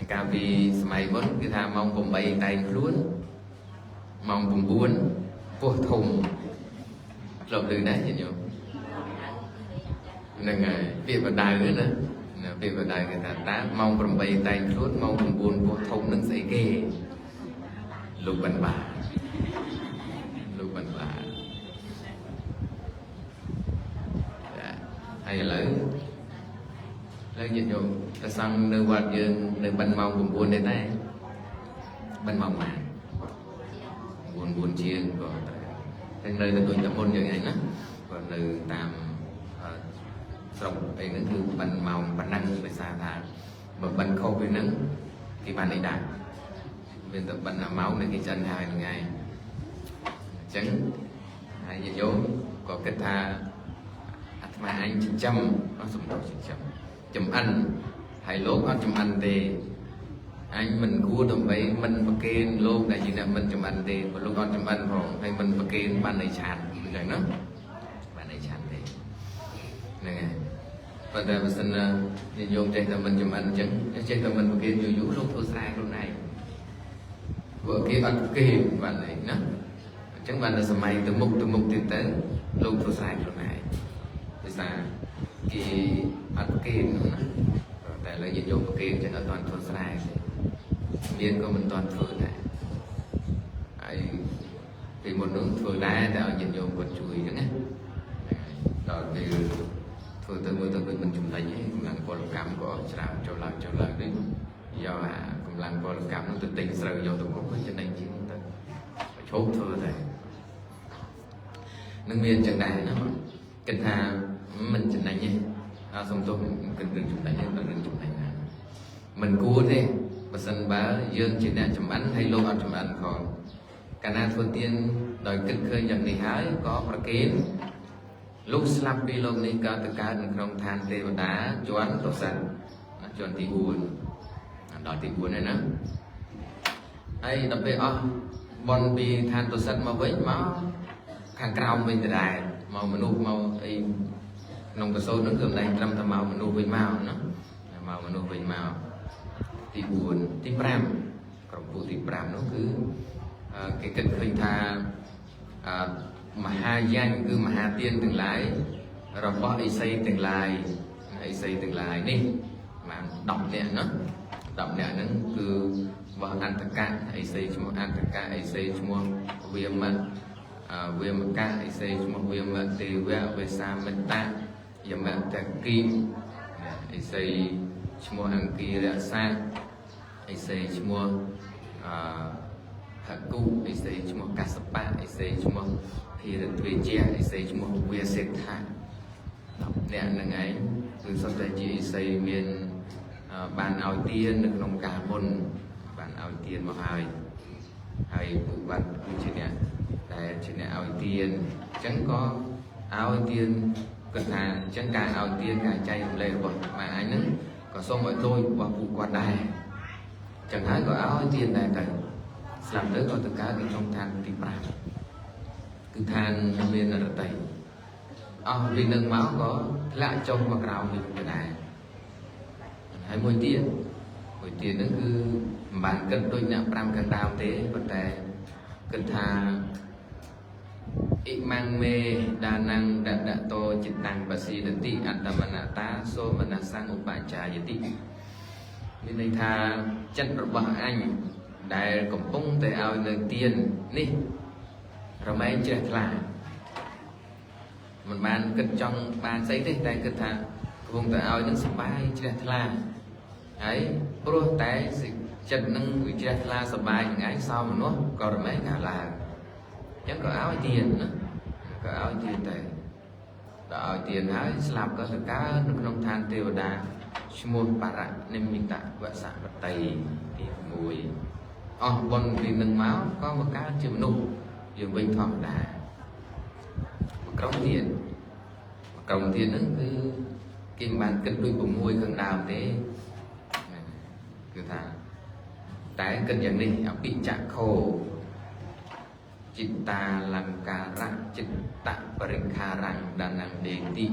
cả vì mày vẫn cái tham mong cùng bay tay luôn mong cùng buồn vô thùng lộp từ đấy nhìn nhung nên ngày việc vào đài nữa nè việc vào đài người ta tá mong cùng bay tay luôn mong cùng buồn vô thùng nâng dậy ghê lục bần bà hay là lấy dịch vụ ta xong nơi quạt dương nơi bánh mong cùng buồn đến đây bánh mong mà buồn chiên còn nơi ta tôi tập môn như này đó còn nơi tam sống ấy nóคือbánh mong bánh năng phải xa thả mà bánh khô với nắng thì bạn ấy đạt bên tập bánh máu này cái chân hai ngày trứng hay dịch vụ có kết tha mà anh chăm nó dùng đầu chăm ăn hay lốp ăn chăm ăn thì anh mình cua đồng vậy mình bạc kê lốp này chỉ là mình chăm ăn thì mà lúc ăn chăm ăn rồi hay mình bạc kê ban này chán rồi nó ban này chán thì này và tại vì sinh nhìn dùng trên là mình chăm ăn chẳng trên là mình bạc kê nhiều vũ lúc thôi sai lúc này vợ kia ăn kê bạn này nó chẳng bạn là sớm mai từ mục tiến tới lúc thôi sai lúc này là cái ăn kiêng nữa tại là dịch vụ kiêng cho nó toàn thôn sai miền của mình toàn thôn này thì một nước thôn đá tạo dịch vụ còn chui nữa nhé rồi thì thôn tới mình chụp lại nhé cũng là có lực cảm của sao cho lần đấy do là cũng là có lực cảm nó tự tình sờ vô tụi cũng cho nên chỉ chốt thôi này nước miền chẳng đại nó kinh hà mình chụp này nhé xong tôi cần chụp này nhé cần chụp này mình cua thế và sân bá dương chỉ là chụp ảnh hay lô ăn chụp ảnh còn cả na thôn tiên đòi kích khơi dần thì hái cóประเคนlúc slap đi lô này có tất cả những trong than tê và đá choán tổ sẵn choán thì buồn đòi thì buồn này nữa hay đặc biệt bon bị than tổ sẵn mà với máu hàng cao mình thì đại màu mà nuốt màu ấy nông cơ số nó thường đây trăm thầm màu mà nuốt với màu nó màu mà nuốt với màu thì buồn thì pram còn buồn thì pram nó cứ cái kịch hình tha mà hai danh cứ mà hai tiên từng lái rồi có ấy xây từng lái đi mà đọc nhẹ nó cứ vào ăn tất cả ấy xây chúng ăn tất cả ấy xây chúng viêm mà viêm cá ấy xây chúng viêm mà từ về xa mình ta giờ mà ta kim ấy xây chúng ăn kia là xa ấy xây chúng hạt cu ấy xây chúng cá sấu pa ấy xây chúng thì là thuê che ấy xây chúng viêm sệt tha nè năng ấy từ sau đây chị xây miền bàn ao tiên được lòng cả môn bàn ao tiên mà hai bạn cũng chỉ nè tại chỉ nè ao tiên chẳng có ao tiền cần thà chẳng cả ao tiền cả chay lệ rồi mà anh ấy có xong rồi tôi và phụ quạt đài chẳng thấy có ao tiền này cả làm tới có tất cả cái trong than tìm ra cái than bên là tẩy vì nâng máu có lạ trong và cào mình cái này hay môi tiền nó cứ bạn cần đôi nặng pram cần đào thế vấn đề cần thà ít mang mê đa năng đã toจิต năng và si đợt tị ăn tầm ăn ta so mà là sang một bạn trà vậy tị bên đây thà chân rồi bằng anh đại cũng bung tới ao nơi tiền nè rồi mấy chơi là mình bàn cất trong bàn giấy đấy tay cất thà vùng tới ao những sập bay chơi là ấy pro tay chân nâng vị chơi là sập bay những ấy sau mà nó còn mấy cả là chẳng có áo tiền nữa có áo tiền tại áo tiền hái làm có tất cả nó không than tiêu đà mua para nên mình ta vợ sản vật tây thì mùi bon vì nâng máu có một cá chịu nụ dùng bình thọ đà một còng tiền nó cứ kim bàn cân đuôi bụng mùi khăn đào thế cứ thà tái cân dạng này bị chạm khô Citta langkara citta perikharang danang deti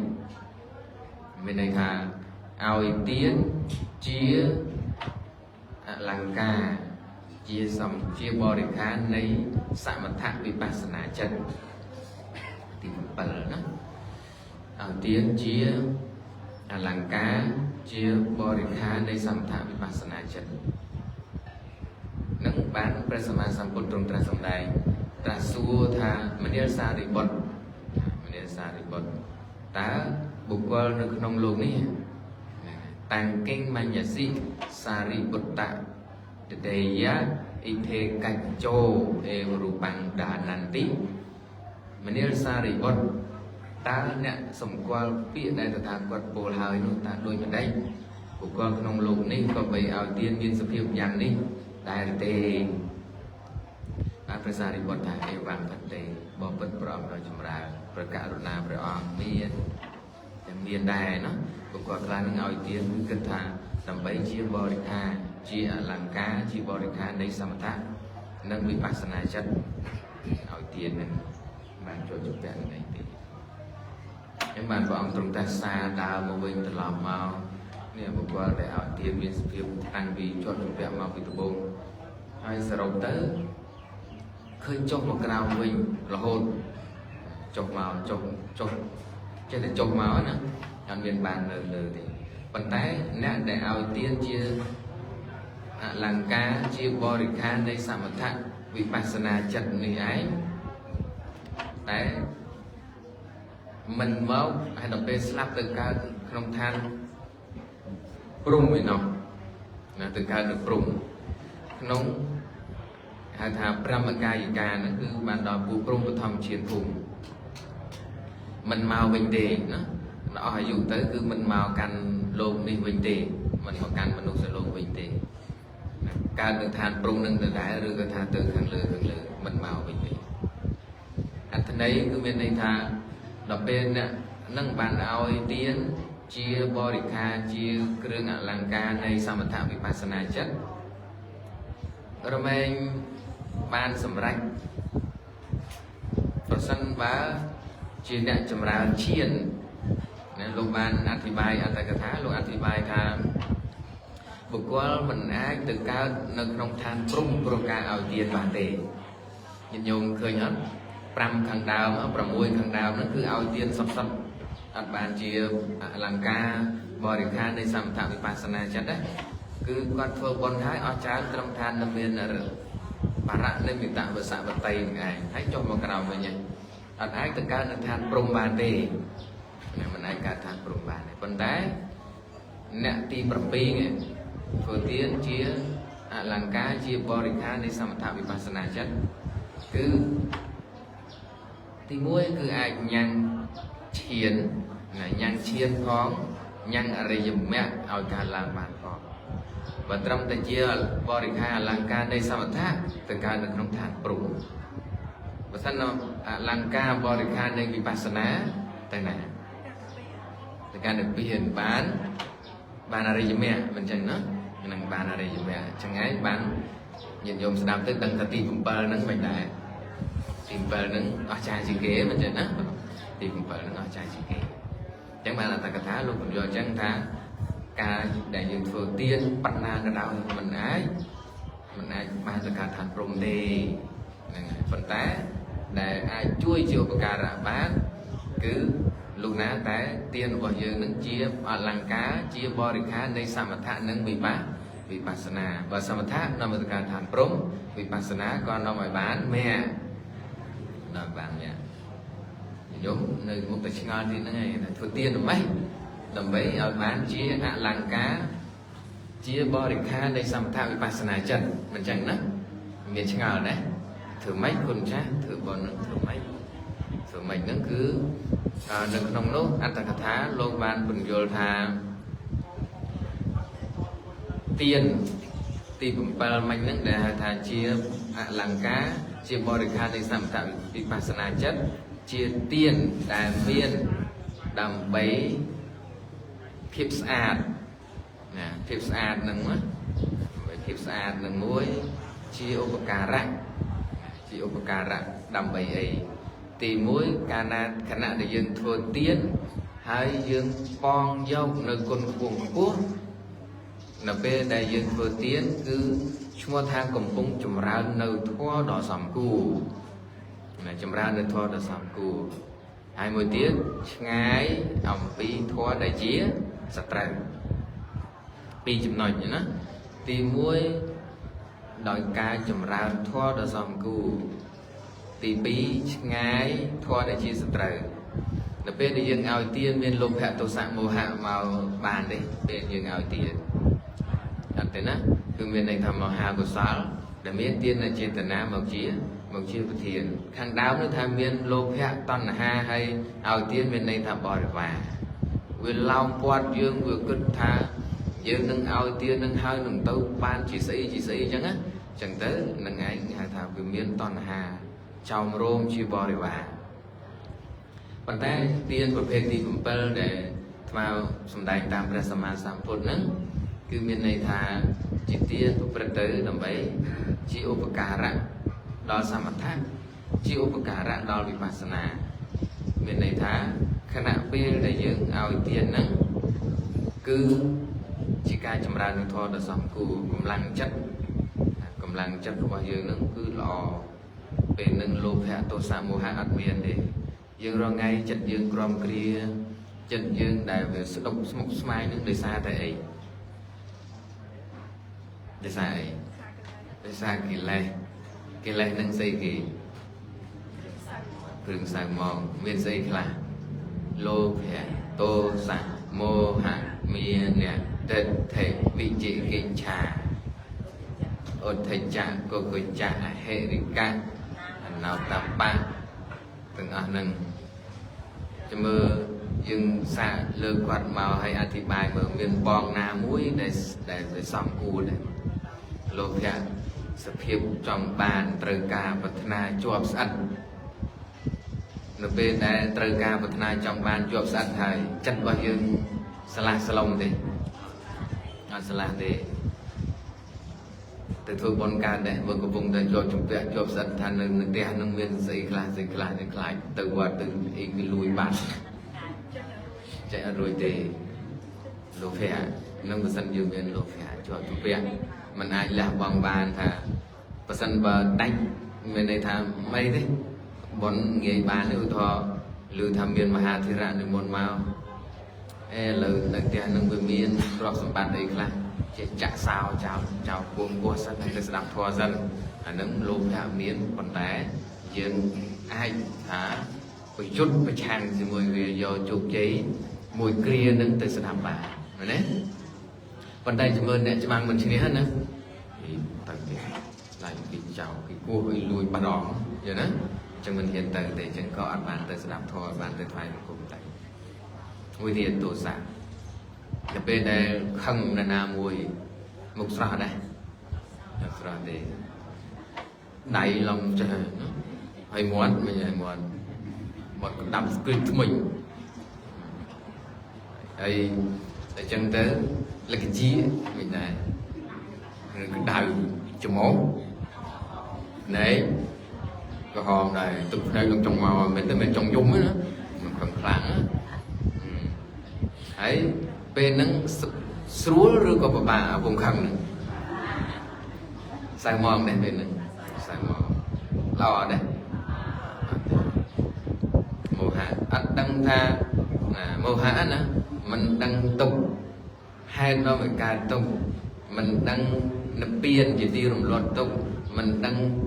bên này thà ao tiến chia langka chia sầm chia borikha này samatha vipassana chân thì bẩn đó ao tiến chia langka chia borikha này samatha vipassana chân nâng bán prasama sampun trong tra sông đài ta xua tha Mania Sariput ta buộc qua nước nông luôn ní tăng kinh Manyasi Sariputta để giá ite kacho rupang dananti Mania Sariput ta nè sòng qua phía đây ta thang quật bồ hơi nó ta đôi bên đây buộc qua nông luôn ní có bị ao tiên viên sập hiệp nhàng ní đại tềพระสารีบุตรเอวังพันเตบอเป็นพร้อมเราจำราประกาศนาประอองมีอย่างเมียนได้เนาะบุคคลกลางเอาเตียนกันทาทำไปเชี่ยบริการเชี่ยลังกาเชี่ยบริการในสมถะนั่งวิปัสสนาชัดเอาเตียนนั้นบางโจทย์จุดแปลงในตียังบางพระองค์ตรงตาซาดาวมาวิ่งตลอดมาเนี่ยบุคคลได้เอาเตียนมีสภิบตั้งวีโจทย์จุดแปลงมาวิตบงให้สรุปเตอเคยจบมากราววิ่งละโหดจบมาจบจะได้จบมานะอันเป็นบานเลยthìปัจจัยเนี่ยได้เอาเตียนเชี่ยหลังกาเชี่ยบริการในสมถะวิปัสสนาจัดนี่ไอ้แต่mình máu hay đọc về slap từ ca không than prung vậy nào là từ ca được prung nóngหาถามพระมกายการนั่นคือมันดอกปูปรุงปฐมเชียนภูมิมันเมาวิญเดชนะเราอายุtớiคือมันเมากันโลกนี้วิญเดชมันมากันมนุษย์โลกวิญเดชการเดินทางปรุงนั่งเดินได้หรือการทางเดินข้างเรือมันเมาวิญเดชอันนี้คือเป็นในทางเราเป็นเนี่ยนั่งบานเอาเตียนเชียบริการเชียเครื่องอลังการในสมถะวิปัสสนาจัดเราไม่บ้านสำรักประสันบ้าจีนเนี่ยจำราเชียนเนี่ยลูกบ้านอธิบายอัตถกถาลูกอธิบายทางบุคคลมันอ้างtừ caoนึกนองทานปรุงโปรการเอาเตียนบาเตยินยงเคยนั้นปรำขังดาวประมวยขังดาวนั่นคือเอาเตียนสับอัดบานเชียลังกาบริการในสัมถะวิปัสสนาจัดได้คือการฝึกบนท้ายอาจารย์ตรมทานดำเนินอะไรบาระในมิตรภาษาบัตย์ไงให้จบมากล่าวไปเนี่ยอันไอ้ตะการทานปรุงบานเตเนี่ยมันไอ้การทานปรุงบานเนี่ยปัจจัยเนี่ยตีประปีเนี่ยฝึกเตียนเชียหลังกาเชียบริการในสมถะวิปัสสนาจัดคือที่มวยคือไอ้ยังเชียนยังเชียนท้องยังอะไรยิ่งแม่เอาการล้างบานท้องvà trong tay chia bori khai langkaในสมถะtừการในក្នុងឋានปรุងបើសិនlangka បរិខារនៃវិបស្សនា แต่ไหนแต่การเด็กเปลี่ยนบ้านอะไรยังไงมันจังเนาะนั่งบ้านอะไรยังไงจังไงบ้านยินยมสนามตึกดังตะตีผมเปิลนั่งไม่ได้ตีผมเปิลนั่งอาจารย์สิเก๋มันจังนะตีผมเปิลนั่งอาจารย์สิเก๋จังบ้านlà ta kata luôn còn do chẳng thà cả đại dương phượng tiên bắt na cái đạo mình ai mang tất cả thành prom đi phần té để ai chui chiều của cả ra bán cứ lúc nào té tiên vào dương nâng chia làng cá chia bò đi cá đây samatha nâng bị vipassana và samatha nằm ở tất cả thành prom vipassana còn nó ngoài bán mẹ nói bạn nha giống nơi một tài sinh thì nó ngày thua tiên được mấy làm bấy ở bán chia làng cá chia bò định kha đây samatha vipassana chân mình chẳng đó miền sinh ngờ đấy thử mấy con cha thử bọn thử mấy nó cứ đừng nông nốt anh ta thả lô ban bình vô thà tiền bụng bờ mình nó để thà chia làng cá chia bò định kha đây samatha vipassana chân chia tiền đại miên đầm bấy phép sạch phép sạch nâng á phép sạch nâng muối chia opakara đầm bấy ấy thì muối cana khả năng để dương thua tiền hay dương pong dâu nơi con cuồng quốc là bên đại dương thua tiền cứ mua thang cùng bung chùm ra nơi thua đỏ sầm cù chấm ra nơi thua đỏ sầm cù hai mươi tiếng ngày ông pi thua đại chia sạch trần pi chấm nói như nó tìm muối đòi ca chấm ra thua đỏ sầm cù tìm pi ngày thua đại chia sạch trần là bên đi dương ao tiên bên lục hạ tổ sản mô hạ màu bàn đấy bên dương ao tiên anh thấy nóคือbên này thầm màu hà của sáu để miễn tiên là trên tận nam màu chia vật thiền khang đáo nữa tham miên lô phẹ toàn ha hay ao tiên bên đây tham bò và vừa lao quạt dương vừa cất tha dương nâng ao tiên nâng hai nâng tâu ban chỉ xây chẳng á chẳng tới nâng ấy hai thảo vừa miên toàn hà trong rôm chia bò và bàn tay tiên và phê tì cũng bơ để vào sầm đại tam ra sama sam phốt nâng cứ miền này thà chỉ tiên và bật tới làm bấy chỉ opakara đó samatha chỉ opakara đó vipassana miền này thà khả năng bê để dưỡng ao tiền nâng cứ chỉ ca chấm ra những thọ đã xong cù cầm lăng chất của bao nhiêu nâng cứ lò về nâng lô phẹ tô sa mô ha ắt miền để dương rồi ngay chất dương grom kia chất dương đại về sự độc một smile nâng để xa tại ấy để xa kỳ lệ nâng xây kỳ rừng sang mòn miền xây là lô phẹ tô sa mô ha miền nè tết thể vị trí kinh trà ôn thầy cha cô cô cha hệ rì ca nào tập ba từng ở nâng cho mơ dương xa lơ quạt màu hay ăn thịt bài mở miền bong na mũi để xong cù này lô phẹสเปียบจอมบานตรึกาพัฒนาจวบสันนเป็นได้ตรึกาพัฒนาจอมบานจวบสันไทยจัดว่ายังสลาสลงดิสลาดิแต่ทุกบนการได้บนกระปุกได้จวบจุ่มเปียจวบสันทันหนึ่งเดียหนึ่งเวียนสี่คลาตึงว่าตึงอีกลุยบานใจอร่อยเตะโลเฟียนั่งบนสันยืมเวียนโลเฟียจวบจุ่มเปียmình ai là bằng bàn thà và sân bờ đánh bên này thà mấy thế bọn nghề bàn lưu thọ lưu tham biên mà hà thì ra được một màu lời tiền nâng với miên rồi sầm bàn đây là chỉ chả sao chào cuồng qua sân thì sẽ đạp thua dân nâng lốp hạ miên còn té dương ai hả phải chút phải chàng thì mùi về do chụp cháy mùi kia nâng từ sẽ đạp bà đấy còn đây chúng mình để cho bằng mình chỉ hết nữa thì tại vì lại bị chào cái cua bị lùi bà đỏ giờ đó cho mình hiện tại để chẳng có ăn bàn tới đạp thò bàn tới phải cùng tại mùi tiền tổ sản ở bên đây không là nào mùi mục sọ đây mục sọ để đầy lòng trời hay muốn mình hay muốn một đập kinh mình ấy để chân tới là cái gì mình này cái đầu chùm máu đấy cái hòm này tục đây còn trong màu mình trồng dung á mình còn phẳng ấy bên nắng xuống rồi có bà vùng khăn nữa sai mòn đây bên này sai mòn lo đây màu hạ anh đăng tha màu hạ nữa mình đăng tục hai nó mình cài tục mình đăng nập biên chỉ tiêu đồng luật tục mình đăng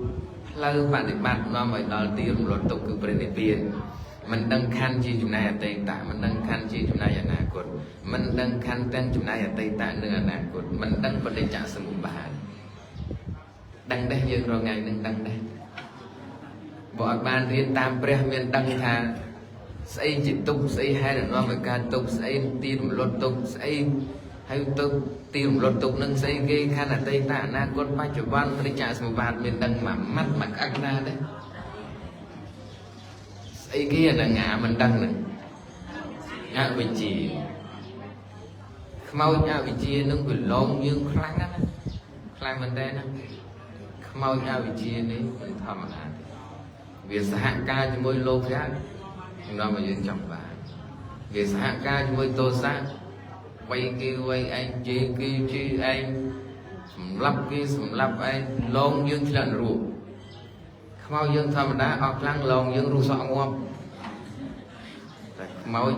lâu bạn để bạn nó mới đòi tiêu đồng luật tục cứ bên nập biên mình đăng khăn chi chúng này ở tây tạ mình đăng khăn chi chúng này ở nà cột mình đăng khăn tên chúng này ở tây tạ nữa ở nà cột mình đăng vấn đề trả sừng bà đăng đây giờ rồi ngày đừng đăng đây bỏ ban riêng tam pre miền đăng thà xây chỉ tục xây hai là nó mới ca tục xây tiêu luật tục xây hay tục tiêu luật tục nâng xây ghê khăn ở tây tạ na con ba chục văn để trả sừng bà miền đăng mà mắt mặt ác na đấy ấy kia là ngã mình đăng này ngã vị trí mau ngã vị trí nó bị lông dương khlang mình đây nè mau ngã vị trí này mình thầm là việc xã ca cho môi lô khác nó mà dương trọng bà việc xã ca cho môi tô sát quay anh chi anh sầm lấp anh lông dương thì lần rùa mau dương thầm đá ọt lăng lồng dương ru sọ ngon mau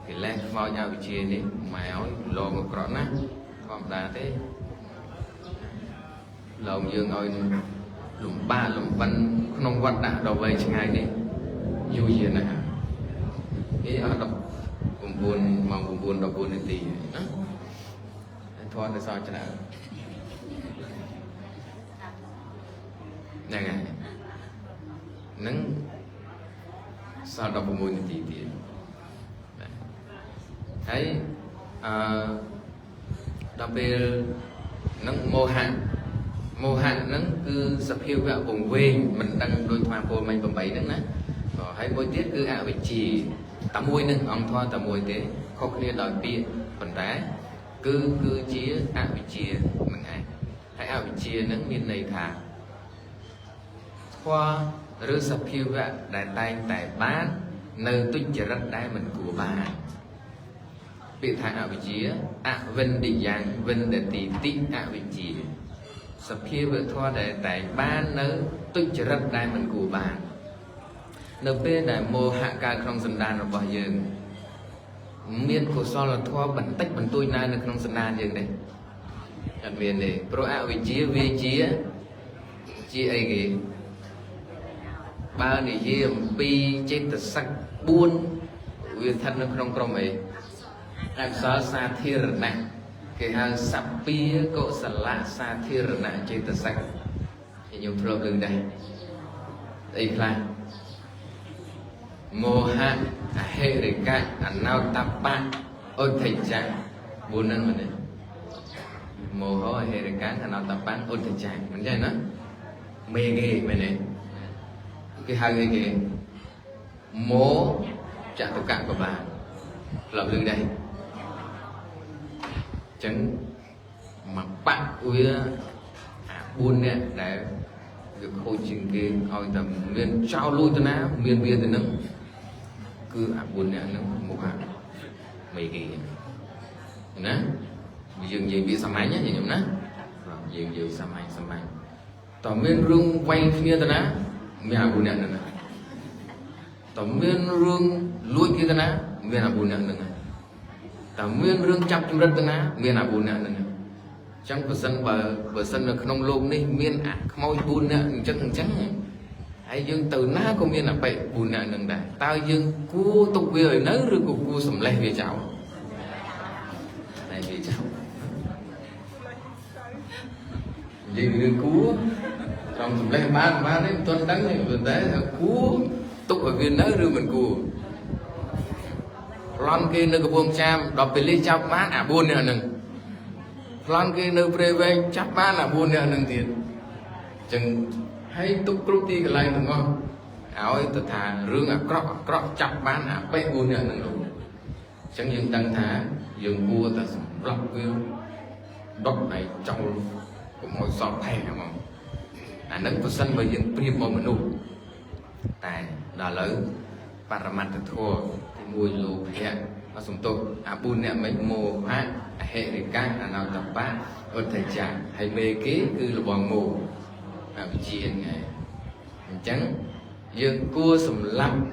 thì lên mau nhau chia đi mèo lồng một cọ nát còn đá thế lồng dương ơi lùm ba lùm văn nông văn đã đầu về chẳng ai đi vui gì này cái ở đọc cùng buồn đọc buồn thì thôi để sao cho nào này này nắng sao đọc một môn thì tiền thấy đặc biệt nắng mô hạn nắng cứ sập hiu gạo vùng quê mình đang đôi thoa phô mình bầm bấy nắng nè rồi hay mỗi tiết cứ vị trí tắm môi nâng ông thoa tắm môi thế không kia đòi bia phần đá cứ chia vị trí mình hay vị trí nắng miền này thả khoa rư sập hiu gạo đại tay tại bán nơi tôi chỉ rất đai mình của bà bị thả vị trí vinh định dạng vinh để tỉ vị trí sập hiu gạo thoa để tại bán nơi tôi chỉ rất đai mình của bà nơi bên đại mô hạ ca trong sân đànរបស់យើងមានកុសលធម៌បន្តិចបន្តួចនៅក្នុងសន្តានយើងទេអត់មានទេព្រោះអវិជ្ជាវាជាអីគេបើនិយាយអំពីចេតសិក4វាស្ថិតនៅក្នុងក្រុមអីអក្សរសាធារណៈគេហៅសពាកុសលសាធារណៈចេតសិកខ្ញុំធ្លាប់ឮដែរអីខ្លះមោហៈអហិរិកៈអនោតបៈអុទ្ធិចៈ4ហ្នឹងមែនទេមោហៈអហិរិកៈអនោតបៈអុទ្ធិចៈមិនចឹងណាមេគេមែនទេគេហៅអីគេមោចតុកៈក៏បានធ្លាប់ឮដែរចឹងមកបាក់វា4នាក់ដែលវាខូចជាងគេឲ្យតែមានចោលលួចទៅណាមានវាទៅនឹងគឺ4នាក់ហ្នឹងមកហាមេគេណាយើងនិយាយវាសាមញ្ញណាខ្ញុំណាយើងនិយាយសាមញ្ញតើមានរឿងវាយគ្នាទៅណាមាន4នាក់ហ្នឹងតើមានរឿងលួចគ្នាទៅណាមាន4នាក់ហ្នឹងតើមានរឿងចាប់ចម្រិតទៅណាមាន4នាក់ហ្នឹងចឹងបើសិននៅក្នុងលោកនេះមានខ្មោច4នាក់អញ្ចឹងហើយយើងទៅណាក៏មានអបិ4នាក់នឹងដែរតើយើងគួរទុកវាឲ្យនៅឬក៏គួរសម្លេះវាចោលតែវាចោលយើងនឹងគួរចង់សម្លេះបានទេមិនទាន់ដឹងទេប៉ុន្តែគួរទុកឲ្យវានៅឬមិនគួរប្លន់គេនៅកំពង់ចាមដល់ពេលចាប់បាន4នាក់ហ្នឹងប្លន់គេនៅព្រៃវែងចាប់បាន4នាក់ហ្នឹងទៀតអញ្ចឹងហើយទុកគ្រប់ទីកន្លែងទាំងអស់ឲ្យទៅថារឿងអាក្រក់ចាប់បាន4នាក់ហ្នឹង chẳng dừng đăng thả dừng cua ta lọc cái đốt này trong của mỗi sọt hay mà nâng phần sân với những phim mô menu tại đó lớn paramat thua thì mùi lù hẹ và chúng tôi bùn nè mấy mô hát hệ để các nào tập bát ở thầy chàng hay mê kế cứ là bọn mô bị chia ngày chẳng dương cua sầm lăm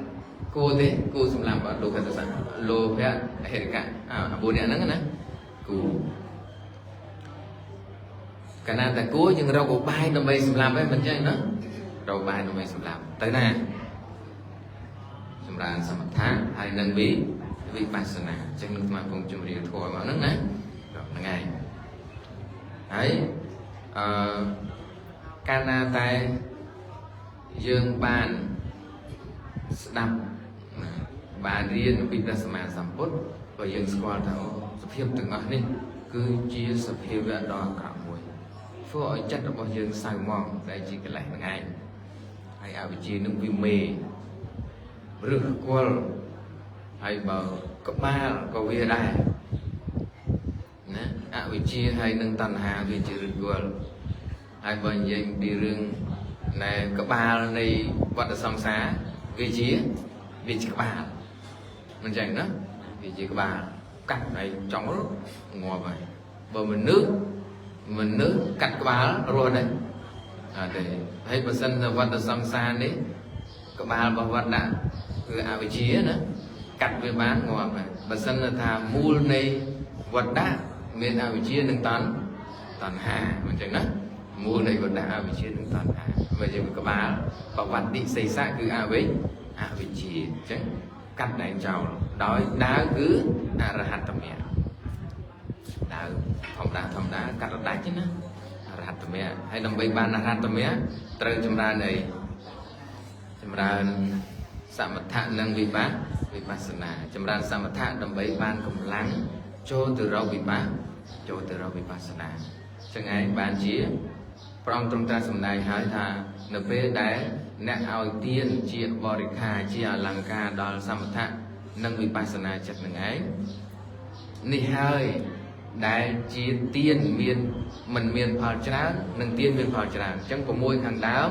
cua thế cua sầm lăm ở đồ cái sản lô hẹ hệ để các bùn nè nắng nè cua cái nào ta cua nhưng rau củ bay nó bay sầm lăm ấy mình chơi nữa rau bay nó bay sầm lăm tới nè sầm lăm sầm tháng hay nâng bí vipassana chẳng được mà cùng chung riêng thua mà nó nè rồi là ngày ấy cana tay dương ban đập bà riêng vipassana samput và dương squat thảo sập hiệp từng ởនេះគឺជាសភាវៈដ៏អាក្រក់មួយធ្វើឲ្យចិត្តរបស់យើងសៅហ្មងដែលជាកលេសនឹងឯងហើយអវិជ្ជានឹងវាមេឬគល់ហើយបើក្បាលក៏វាដែរណាអវិជ្ជាហើយនឹងតណ្ហាវាជាឬគល់ហើយបើនិយាយពីរឿងណែក្បាលនៃវដ្តសង្សារវាជាក្បាលមិនចឹងណាវាជាក្បាលកាត់ហើយចង់ងាប់ហើយបើមនុស្សកាត់ក្បាលរស់ដែរអត់ទេហើយបើសិនទៅវដ្តសង្សារនេះក្បាលរបស់វដ្តគឺអវិជ្ជាណាកាត់វាបានងាប់ហើយបើសិនថាមូលនៃវដ្តមានអវិជ្ជានឹងតណ្ហាមិនចឹងណាមូលនៃវដ្តអវិជ្ជានឹងតណ្ហាបើជាក្បាលបវត្តិសេសៈគឺអវិជ្ជាអញ្ចឹងកាត់តែចោលដោយដើរគឺអរហត្តមៈដើរធម្មតាកាត់រដាច់ណាអរហត្តមៈហើយដើម្បីបានអរហត្តមៈត្រូវចម្រើនអីចម្រើនសមថៈនិងវិបស្សនាចម្រើនសមថៈដើម្បីបានកម្លាំងចូលទៅរកវិបស្សនាចឹងឯងបានជាប្រងត្រង់ត្រាស់សម្ដែងហើយថានៅពេលដែលអ្នកឲ្យទានជាបរិខាជាអលង្ការដល់សមថៈនិងវិបស្សនាចិត្តនឹងឯងនេះហើយដែលជាទានមិនមានផលច្រើននិងទានមានផលច្រើនអញ្ចឹង6ខាងដើម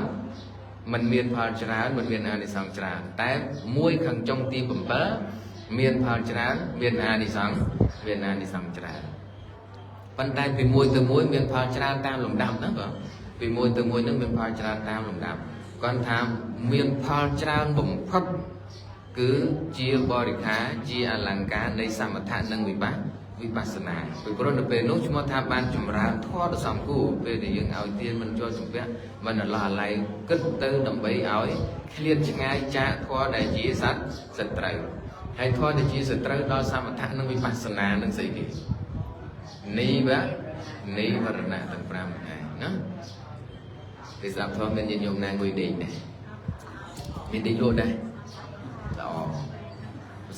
มันមានផលច្រើនมันមានអានិសង្សច្រើនតែមួយខាងចុងទី7មានផលច្រើនមានអានិសង្សច្រើនប៉ុន្តែពីមួយទៅមួយមានផលច្រើនតាមលំដាប់ណាបងពីមួយទៅមួយនឹងមានផលច្រើនតាមលំដាប់គាត់ថាមានផលច្រើនបំផុតគឺជាបរិខាជាអលង្ការនៃសមថៈនិងវិបស្សនាពីព្រោះនៅពេលនោះឈ្មោះថាបានចម្រើនធម៌ដ៏សំគូពេលដែលយើងឲ្យទានមិនចូលជំពាក់មិនអឡោះអាល័យគិតទៅដើម្បីឲ្យឃ្លាតឆ្ងាយចាកធម៌ដែលជាសត្រូវហើយធម៌ដែលជាសត្រូវដល់សមថៈនិងវិបស្សនានឹងស្អីគេនៃវរណៈទាំង5ហ្នឹងណាគេស្ដាប់ធម៌មានញាតិញោមណាងុយដេកដែរមានដេកលក់ដែរល្អ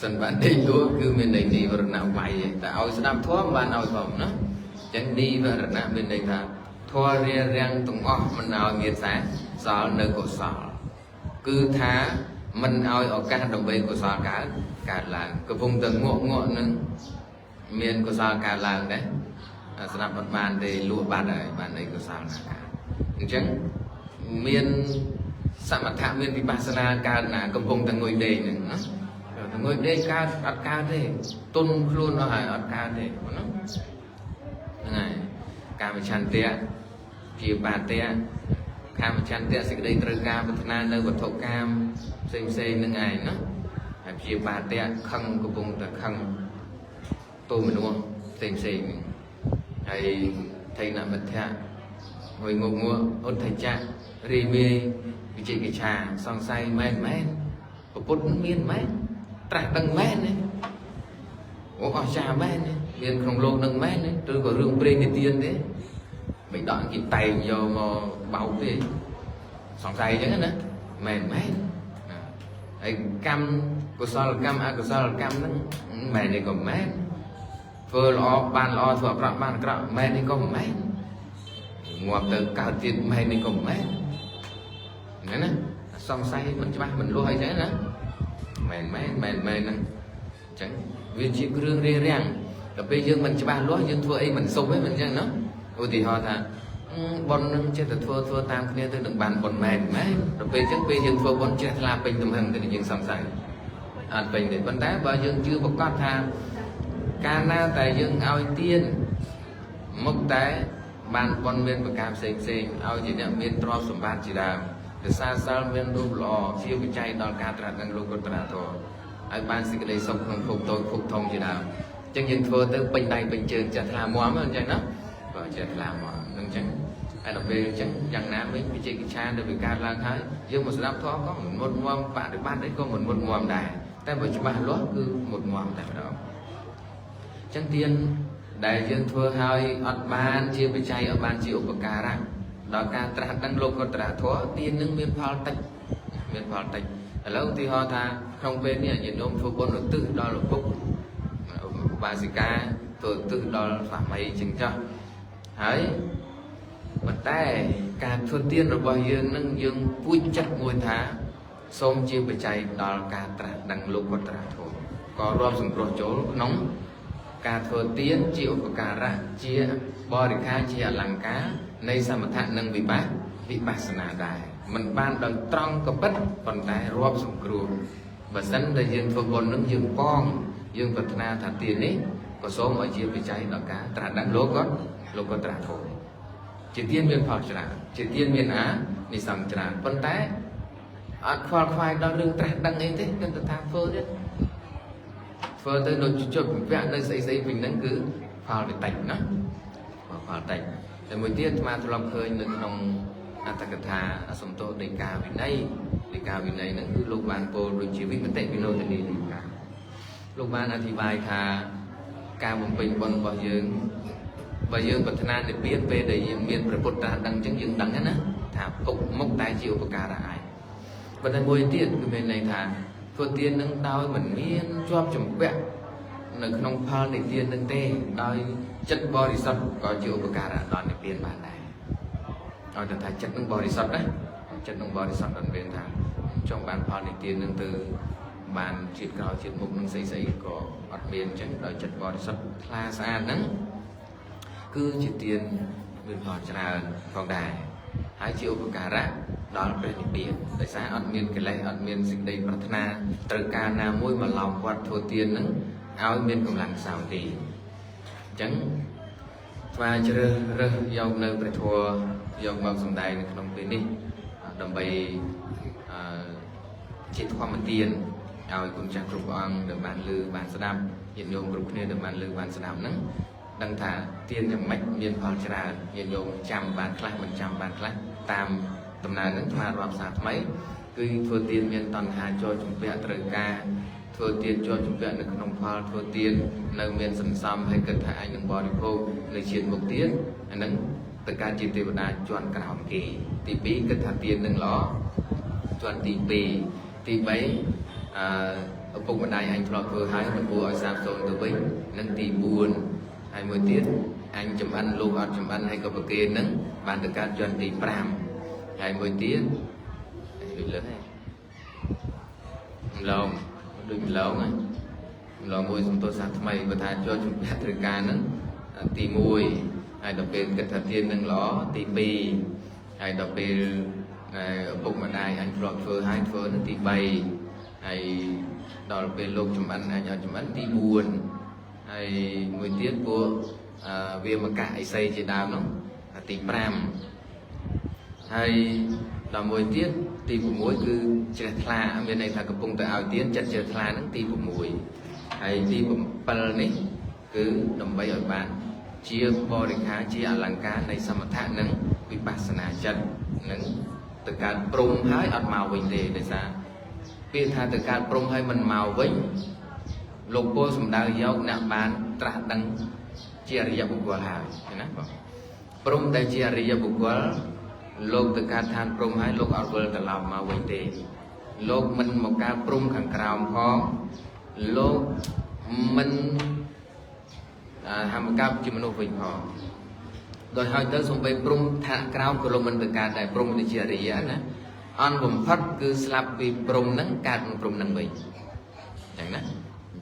សិនបានដេកលក់គឺមានន័យនិវរណៈវាយតែឲ្យស្ដាប់ធម៌បានឲ្យធម៌ណាអញ្ចឹងនិវរណៈមានន័យថាធម៌រាំងទាំងអស់មិនឲ្យមានសល់នៅកុសលគឺថាមិនឲ្យឱកាសដើម្បីកុសលកើតឡើងកំពុងតែងក់នឹងមានកុសលកើតឡើងដែរស្ដាប់បានទេលក់បាត់ហើយបាននៃកុសលណាកើតអញ្ចឹងមានសមថៈមានវិបស្សនាកើតណាកំពុងតែងុយដេកហ្នឹងណាងុយដេកកើតអត់កើតទេទុនខ្លួនអស់ហើយអត់កើតទេហ្នឹងហើយកាមឆន្ទៈជាបាតៈកាមឆន្ទៈសេចក្តីត្រូវការប្រាថ្នានៅវត្ថុកាមផ្សេងហ្នឹងឯងណាហើយជាបាតៈខឹងកំពុងតែខឹងទោមនុស្សផ្សេងហ្នឹងហើយថៃណមិទ្ធៈហើយងងអត់ថៃចៈរីមេវិជិកិច្ឆាសង្ស័យមែនពុទ្ធមានមែនត្រាស់ដឹងមែនទេអូអស្ចារ្យមែនទេមានក្នុងโลกនឹងមែនទេឬក៏រឿងព្រេងនិទានទេមិនដកគេតែងយកមកបោកទេសង្ស័យអញ្ចឹងណាមែនហើយកម្មកុសលកម្មអកុសលកម្មហ្នឹងមែនទេក៏មែនធ្វើល្អបានល្អធ្វើអាក្រក់បានអាក្រក់មែនទេក៏មែនងាប់ទៅកើតទៀតមែនទេក៏មែនហ្នឹងណាសង្ស័យមិនច្បាស់មិនលាស់អីចឹងណាមែនហ្នឹងអញ្ចឹង vì chỉ rương rê ràng gặp bây giờ mình chỉ bàn lúa dương thua ấy mình sống với mình chẳng nó ôi thì họ thà bọn nâng chết thua tam kia tôi đừng bàn bọn mẹ mấy rồi bây giờ thua bọn chết là bình tầm hình thì dương sẵn sàng bình để vấn đá bao dương chưa có con tha ca na tại dương ao tiên mốc té ban con miền bậc cam xinh ao chỉ nhận miền trò sủng ban chỉ đào để xa xa miền đô lò chiêu bị chay đòn cá trà năng lô con trà thổ ai ban xịt đây xong không phục tôi phục thông chỉ đào chẳng những thua tới bình này bình trường chả làm món mà chẳng đó và chả làm món nên chẳng ai đọc về chẳng chẳng nám mấy cái chị cha được bị ca lang thái dương một năm thoa có một mồm bạn được ban đấy có một mồm đàiแต่ปัจจุบันล้วนคือหมดมวมแต่เราจังเตียนได้ยังทัวร์ให้อัดบานเชี่ยวไปใจอัดบานเชี่ยวปากการะดอกการตรัสดังโลกก็ตรัสทัวร์เตียนนึงมีพอลติแล้วที่họทาคงเป็นเนี่ยยินโยมทุกคนตื่นดอลปุ๊บบาสิกาตัวตื่นดอลฝ่าไม่จึงcho hãyบแต่การทัวร์เตียนเราบอกยังนึงยังพูดจัดมวยท้าส้มเชี่ยวไปใจดอลการตรัสดังโลกก็ตรัสทัวร์ก็รวมถึงโปรโจน้องการทัวร์เตียนเชี่ยวปากการะเชี่ยบริการเชี่ยหลังกาในสมถะนังวิปัสสนาได้มันบ้านดังตรองกับปัดปันได้รวบสมกรูบัดนั้นได้ยืนฝึกบนนึงยืนป้องยืนพัฒนาถัดเตียนนี้ก็ส้มเอาเชี่ยวไปใจดอกกาตรัสดังโลกก็ตรัสทัวร์จิตเตียนเมียนพอจราจิตเตียนเมียนนิสังจราปันได้อัดควายดาวเรื่องตรัสดังเองเด้กันจะทำเฟื่อเนี่ยเฟื่อtới đôi chútแวะnơi xây bìnhนั้นคือพาวไปแต่งนะพาวแต่งแต่เมื่อที่มาทดลองเคยนึกนองอัตถกถาสมโตในกาวินัยนั้นคือโลกบาลโปรโดยชีวิตมันเตะวิโนตนีดีกาโลกบาลอธิบายค่ะการบ่มเป็นบนบ่យើងพัฒนาในเปลี่ยนไปได้ยังមានព្រះពុទ្ធតាដឹងចឹងយើងដឹងណាថាពុកមកតែជាឧបការៈឯងប៉ុន្តែមួយទៀតគឺមានន័យថាធ្វើទាននឹងដោយមិនមានជាប់ចម្ពាក់នៅក្នុងផលនៃទាននឹងទេដោយចិត្តបរិសុទ្ធក៏ជាឧបការៈដល់និព្វានបានដែរឲ្យតែថាចិត្តនឹងបរិសុទ្ធណាចិត្តនឹងបរិសុទ្ធដល់មានថាចង់បានផលនៃទាននឹងទៅបានជាតិក្រោយជាតិមុខនឹងស្អីក៏អត់មានចឹងដោយចិត្តបរិសុទ្ធថ្លាស្អាតហ្នឹងគឺជាទានមានផលច្រើនផងដែរហើយជាឧបការៈដល់ព្រះនិព្វានដោយសារអត់មានកិលេសអត់មានសេចក្តីប្រាថ្នាត្រូវការណាមួយមកឡោមព័ទ្ធធ្វើទានហ្នឹងឲ្យមានកម្លាំងសោទីអញ្ចឹងស្វាជ្រើសរើសយកនៅព្រះធម៌យកមកសម្ដែងនៅក្នុងពេលនេះដើម្បីជាធម្មទានឲ្យគុណចាស់គ្រប់អង្គដែលបានលើបានស្ដាប់ញាតិញោមគ្រប់គ្នាដែលបានលើបានស្ដាប់ហ្នឹងដឹងថាទានយ៉ាងម៉េចមានផលច្រើនញាតិញោមចាំបានខ្លះមិនចាំបានខ្លះតាមដំណើរហ្នឹងស្មាររាប់សាថ្មីគឺធ្វើទានមានតណ្ហាចូលជំពាក់ត្រូវការធ្វើទានចូលជំពាក់នៅក្នុងផលធ្វើទាននៅមានសន្សំហើយគិតថាអាចនឹងបរិភោគនៅជាតិមុខទៀតអាហ្នឹងទៅការជាទេវតាជាន់ក្រោមគេទី2គិតថាទាននឹងល្អជាន់ទី2ទី3ឪពុកម្ដាយអញធ្លាប់ធ្វើហើយមិនគួរឲ្យសាបសូន្យទៅវិញនឹងទី4ហើយមួយទៀតអញចំអិនលោកអត់ចំអិនហើយក៏ប្រគេនហ្នឹងបានទៅកើតជាន់ទី5ហើយមួយទៀតដូចលើហ្នឹងម្លងដូចម្លងហ្នឹងម្លងមួយសំទោសសាថ្មីបើថាចូលជំពាក់ត្រូវការហ្នឹងទី1ហើយដល់ពេលគិតថាទាននឹងល្អទី2ហើយដល់ពេលឪពុកម្ដាយអញធ្លាប់ធ្វើហើយធ្វើនឹងទី3ហើយដល់ពេលលោកចំអិនអញអត់ចំអិនទី4ហើយមួយទៀតពួកវាមកៈអិសីជាដើមនោះទី5ហើយដល់មួយទៀតទី6គឺជ្រះថ្លាមានន័យថាកំពុងតែឲ្យទានចិត្តជ្រះថ្លាហ្នឹងទី6ហើយទី7នេះគឺដើម្បីឲ្យបានជាបរិខាជាអលង្ការនៃសមថៈនិងវិបស្សនាចិត្តនឹងទៅកើតព្រំហើយអត់មកវិញទេដោយសារពាក្យថាទៅកើតព្រំហើយមិនមកវិញលោកពោលសម្ដៅយកអ្នកបានត្រាស់ដឹងជាអរិយបុគ្គលហើយណាបងព្រំតែជាអរិយបុគ្គលលោកទៅកើតឋានព្រំហើយលោកអត់វិលត្រឡប់មកវិញទេលោកមិនមកកើតព្រំខាងក្រោមផងលោកមិនហាមកាប់ជាមនុស្សវិញផងដោយហើយទៅសំបីព្រំឋានក្រោមក៏លោកមិនទៅកើតដែរព្រំទៅជាអរិយណាអន់បំផុតគឺស្លាប់ពីព្រំហ្នឹងកើតនឹងព្រំហ្នឹងវិញអញ្ចឹងណា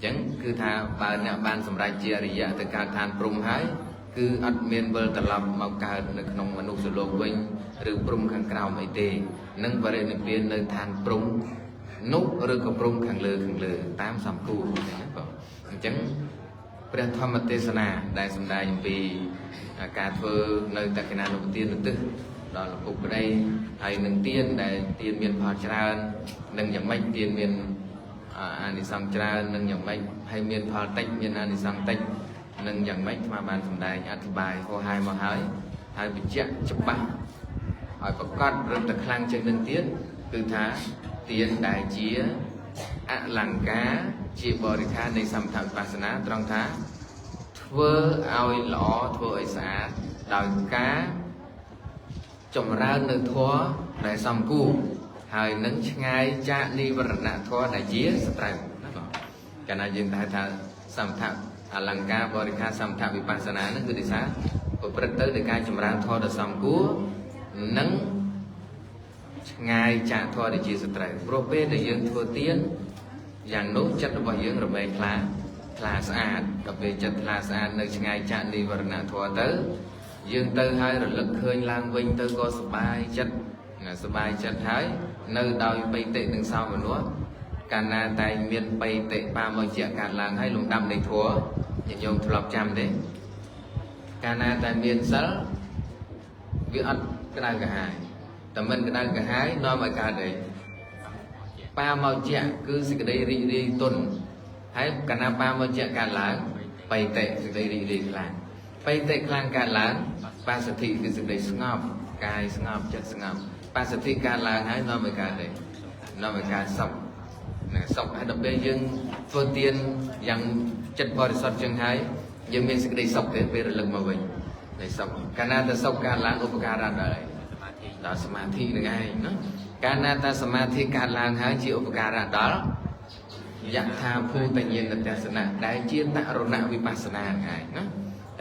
ចឹងគឺថាបើអ្នកបានសម្រេចជាអរិយទៅកើតឋានព្រំហើយគឺអត់មានវិលត្រឡប់មកកើតនៅក្នុងមនុស្សលោកវិញឬព្រំខាងក្រោមអីទេនឹងបរិនិព្វាននៅឋានព្រំនោះឬក៏ព្រំខាងលើតាមសំគូណាបងអញ្ចឹងព្រះធម្មទេសនាដែលសម្ដែងអំពីការធ្វើនៅតក្កិណានុពទានទិសដល់ឪពុកម្ដីហើយនឹងទានដែលទានមានផលច្រើននឹងយ៉ាងម៉េចទានមានអានិសង្សច្រើននឹងយ៉ាងម៉េចហើយមានផលតិចមានអានិសង្សតិចនឹងយ៉ាងម៉េចស្មាបានសម្ដែងអធិប្បាយហោហាយមកហើយបញ្ជាក់ច្បាស់ឲ្យប្រកាសរឹតតែខ្លាំងជាងនឹងទៀតគឺថាទានដែលជាអលង្ការជាបរិខារនៃសមថវិបស្សនាត្រង់ថាធ្វើឲ្យល្អធ្វើឲ្យស្អាតដោយការចម្រើននៅធម៌ដែលសំគួរហើយនឹងឆ្ងាយចាកនិវរណៈធម៌ដែលជាសត្រូវណាបងកាលណាយើងថាសមថអលង្ការបរិខារសមថវិបស្សនានឹងគឺដូចថាប្រព្រឹត្តទៅដោយការចម្រើនធម៌ដ៏សំគួរនិងឆ្ងាយចាកធម៌ដែលជាសត្រូវព្រោះពេលដែលយើងធ្វើទានយ៉ាងនោះចិត្តរបស់យើងរមែងថ្លាស្អាតដល់ពេលចិត្តថ្លាស្អាតនៅឆ្ងាយចាកនិវរណៈធម៌ទៅយើងទៅហើយរលឹកឃើញឡើងវិញទៅក៏សប្បាយចិត្តហើយនៅដោយបិតិនិងសោមនស្សកាលណាតែមានបិតិបាមកជាកើតឡើងហើយលំដាប់នៃធម៌ញាតិញោមធ្លាប់ចាំទេកាលណាតែមានសិលវាអត់ក្តៅក្រហាយតែមិនក្តៅក្រហាយនាំឲ្យកើតអីបាមកជាគឺសេចក្តីរីករាយទុនហើយកាលណាបាមកជាកើតឡើងបិតិសេចក្តីរីករាយខ្លាំងបិតិខ្លាំងកើតឡើងបាសទ្ធិគឺសេចក្តីស្ងប់កាយស្ងប់ចិត្តស្ងប់បាសទ្ធិកើតឡើងហើយនាំឲ្យកើតអីនាំឲ្យកើតសុខសុខហើយដល់ពេលយើងធ្វើទានយ៉ាងចិត្តបរិសុទ្ធចឹងហើយយើងមានសេចក្តីសុខទេពេលរលឹកមកវិញនៃសុខកាលណាតែសុខកើតឡើងឧបការៈដល់សមាធិនឹងឯងណាកាលណាតែសមាធិកើតឡើងហើយជាឧបការៈដល់យថាភូតញ្ញាណទស្សនៈដែលជាតរណវិបស្សនាឯងណា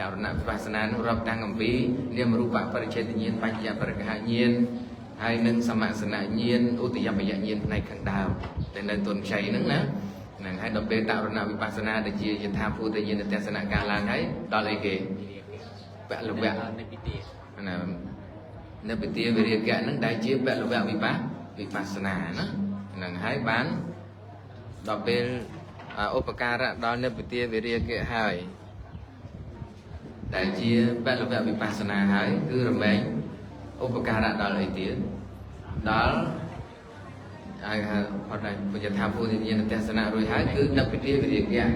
តរណវិបស្សនានោះរាប់តាំងអំពីនាមរូបបរិច្ឆេទញ្ញាណបញ្ញបរិក្ខញ្ញាណហើយនឹងសមសនញ្ញាណឧទយមយញ្ញាណផ្នែកខាងដើមតែនៅទុនខ្ចីហ្នឹងណាហ្នឹងហើយដល់ពេលតរណវិបស្សនាដែលជាយថាភូតញ្ញាណទស្សនៈកាលឡើងហើយដល់អីគេពលវៈនិព្វាណានិព្វាវិរិយកៈហ្នឹងដែលជាពលវៈវិបស្សនាណាហ្នឹងហើយបានដល់ពេលឧបការៈដល់និព្វាវិរិយកៈហើយដែលជាពលវៈវិបស្សនាហើយគឺរមែងឧបការៈដល់អីទៀតដល់ហើយអត់ដែរបញ្ញថាពុទ្ធញ្ញាណទស្សនៈរួចហើយគឺនិព្វាវិរិយកៈ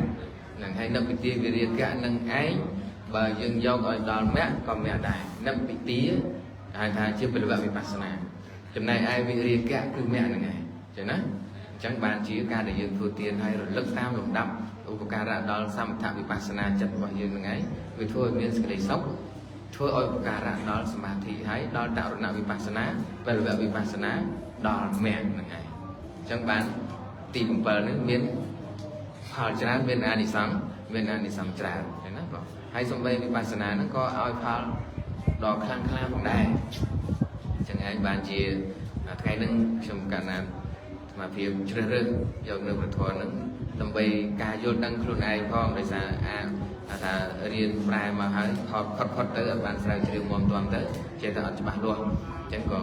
ហ្នឹងហើយនិព្វាវិរិយកៈនឹងឯងបើយើងយកឲ្យដល់មគ្គក៏មគ្គដែរនិព្វាហៅថាជាពលវៈវិបស្សនាចំណែកឯវិរិយកៈគឺមគ្គហ្នឹងឯងចឹងណាអញ្ចឹងបានជាការដែលយើងធ្វើទានហើយរលឹកតាមលំដាប់ឧបការៈដល់សមថវិបស្សនាចិត្តរបស់យើងហ្នឹងឯងវាធ្វើឲ្យមានសេចក្តីសុខធ្វើឲ្យឧបការៈដល់សមាធិហើយដល់តរណវិបស្សនាពលវៈវិបស្សនាដល់មគ្គហ្នឹងឯងអញ្ចឹងបានទី7នេះមានផលច្រើនមានអានិសង្សច្រើនឃើញណាបងហើយសំបីវិបស្សនាហ្នឹងក៏ឲ្យផលដ៏ខ្លាំងផងដែរអញ្ចឹងឯងបានជាថ្ងៃហ្នឹងខ្ញុំកណ្ណាស្មារតីជ្រើសរើសយកនៅព្រះធម៌ហ្នឹងដើម្បីការយល់ដឹងខ្លួនឯងផងដោយសារថារៀនប្រែមកហើយផុតទៅអត់បានស្រាវជ្រាវមុំទាំទៅចេះតែអត់ច្បាស់លាស់អញ្ចឹងក៏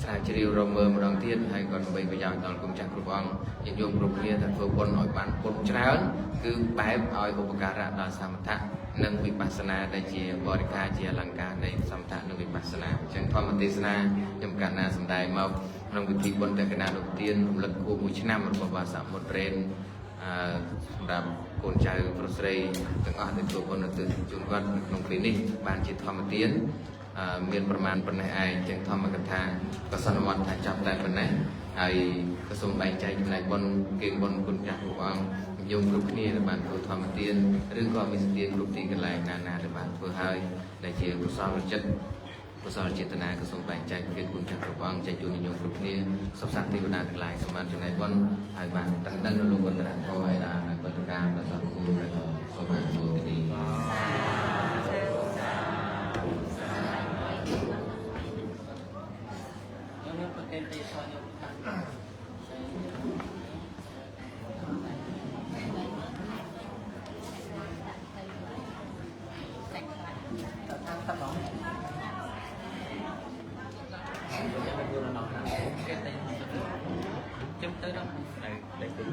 ស្រាវជ្រាវរមើលម្ដងទៀតហើយក៏ដើម្បីប្រយោជន៍ដល់គុំចាស់គ្រប់អង្គយើងយកគ្រប់គ្នាថាធ្វើបុណ្យឲ្យបានពុតច្រើនគឺបែបឲ្យឧបការៈដល់សមថៈនិងវិបស្សនាដែលជាបរិការជាអលង្ការនៃសមថៈនិងវិបស្សនាអញ្ចឹងធម្មទេសនាខ្ញុំកណ្ណាសម្ដែងមកក្នុងពិធីបុណ្យតក្កិណានុទានរំលឹកខួប1ឆ្នាំរបស់បាសាមុតរ៉េនសម្រាប់កូនចៅប្រុសស្រីទាំងអស់ដែលធ្វើបុណ្យទៅជូនគាត់នៅក្នុងពេលនេះបានជាធម្មទានមានប្រមាណប៉ុណ្ណេះឯងចឹងធម្មកថាក៏សន្មតថាចាប់តែប៉ុណ្ណេះហើយក៏សូមបែងចែកផ្នែកបុណ្យគេបុណ្យគុណចាស់ព្រះអង្គញោមគ្រប់គ្នាដែលបានធ្វើធម្មទានឬក៏មានស្ទានគ្រប់ទីកន្លែងណាដែលបានធ្វើហើយដែលជាកុសលចិត្តកុសលចេតនាក៏សូមបែងចែកគេគុណចាស់ព្រះអង្គចែកជូនញោមគ្រប់គ្នាសុខសន្តិទេវតាទាំងឡាយសម្បត្តិចំណែកបុណ្យហើយបានតាំងដឹងនៅលោកបន្តរធម៌ហើយដល់បទការប្រសពគូរសូមបានចូលទីនេះ tới đó này đây đây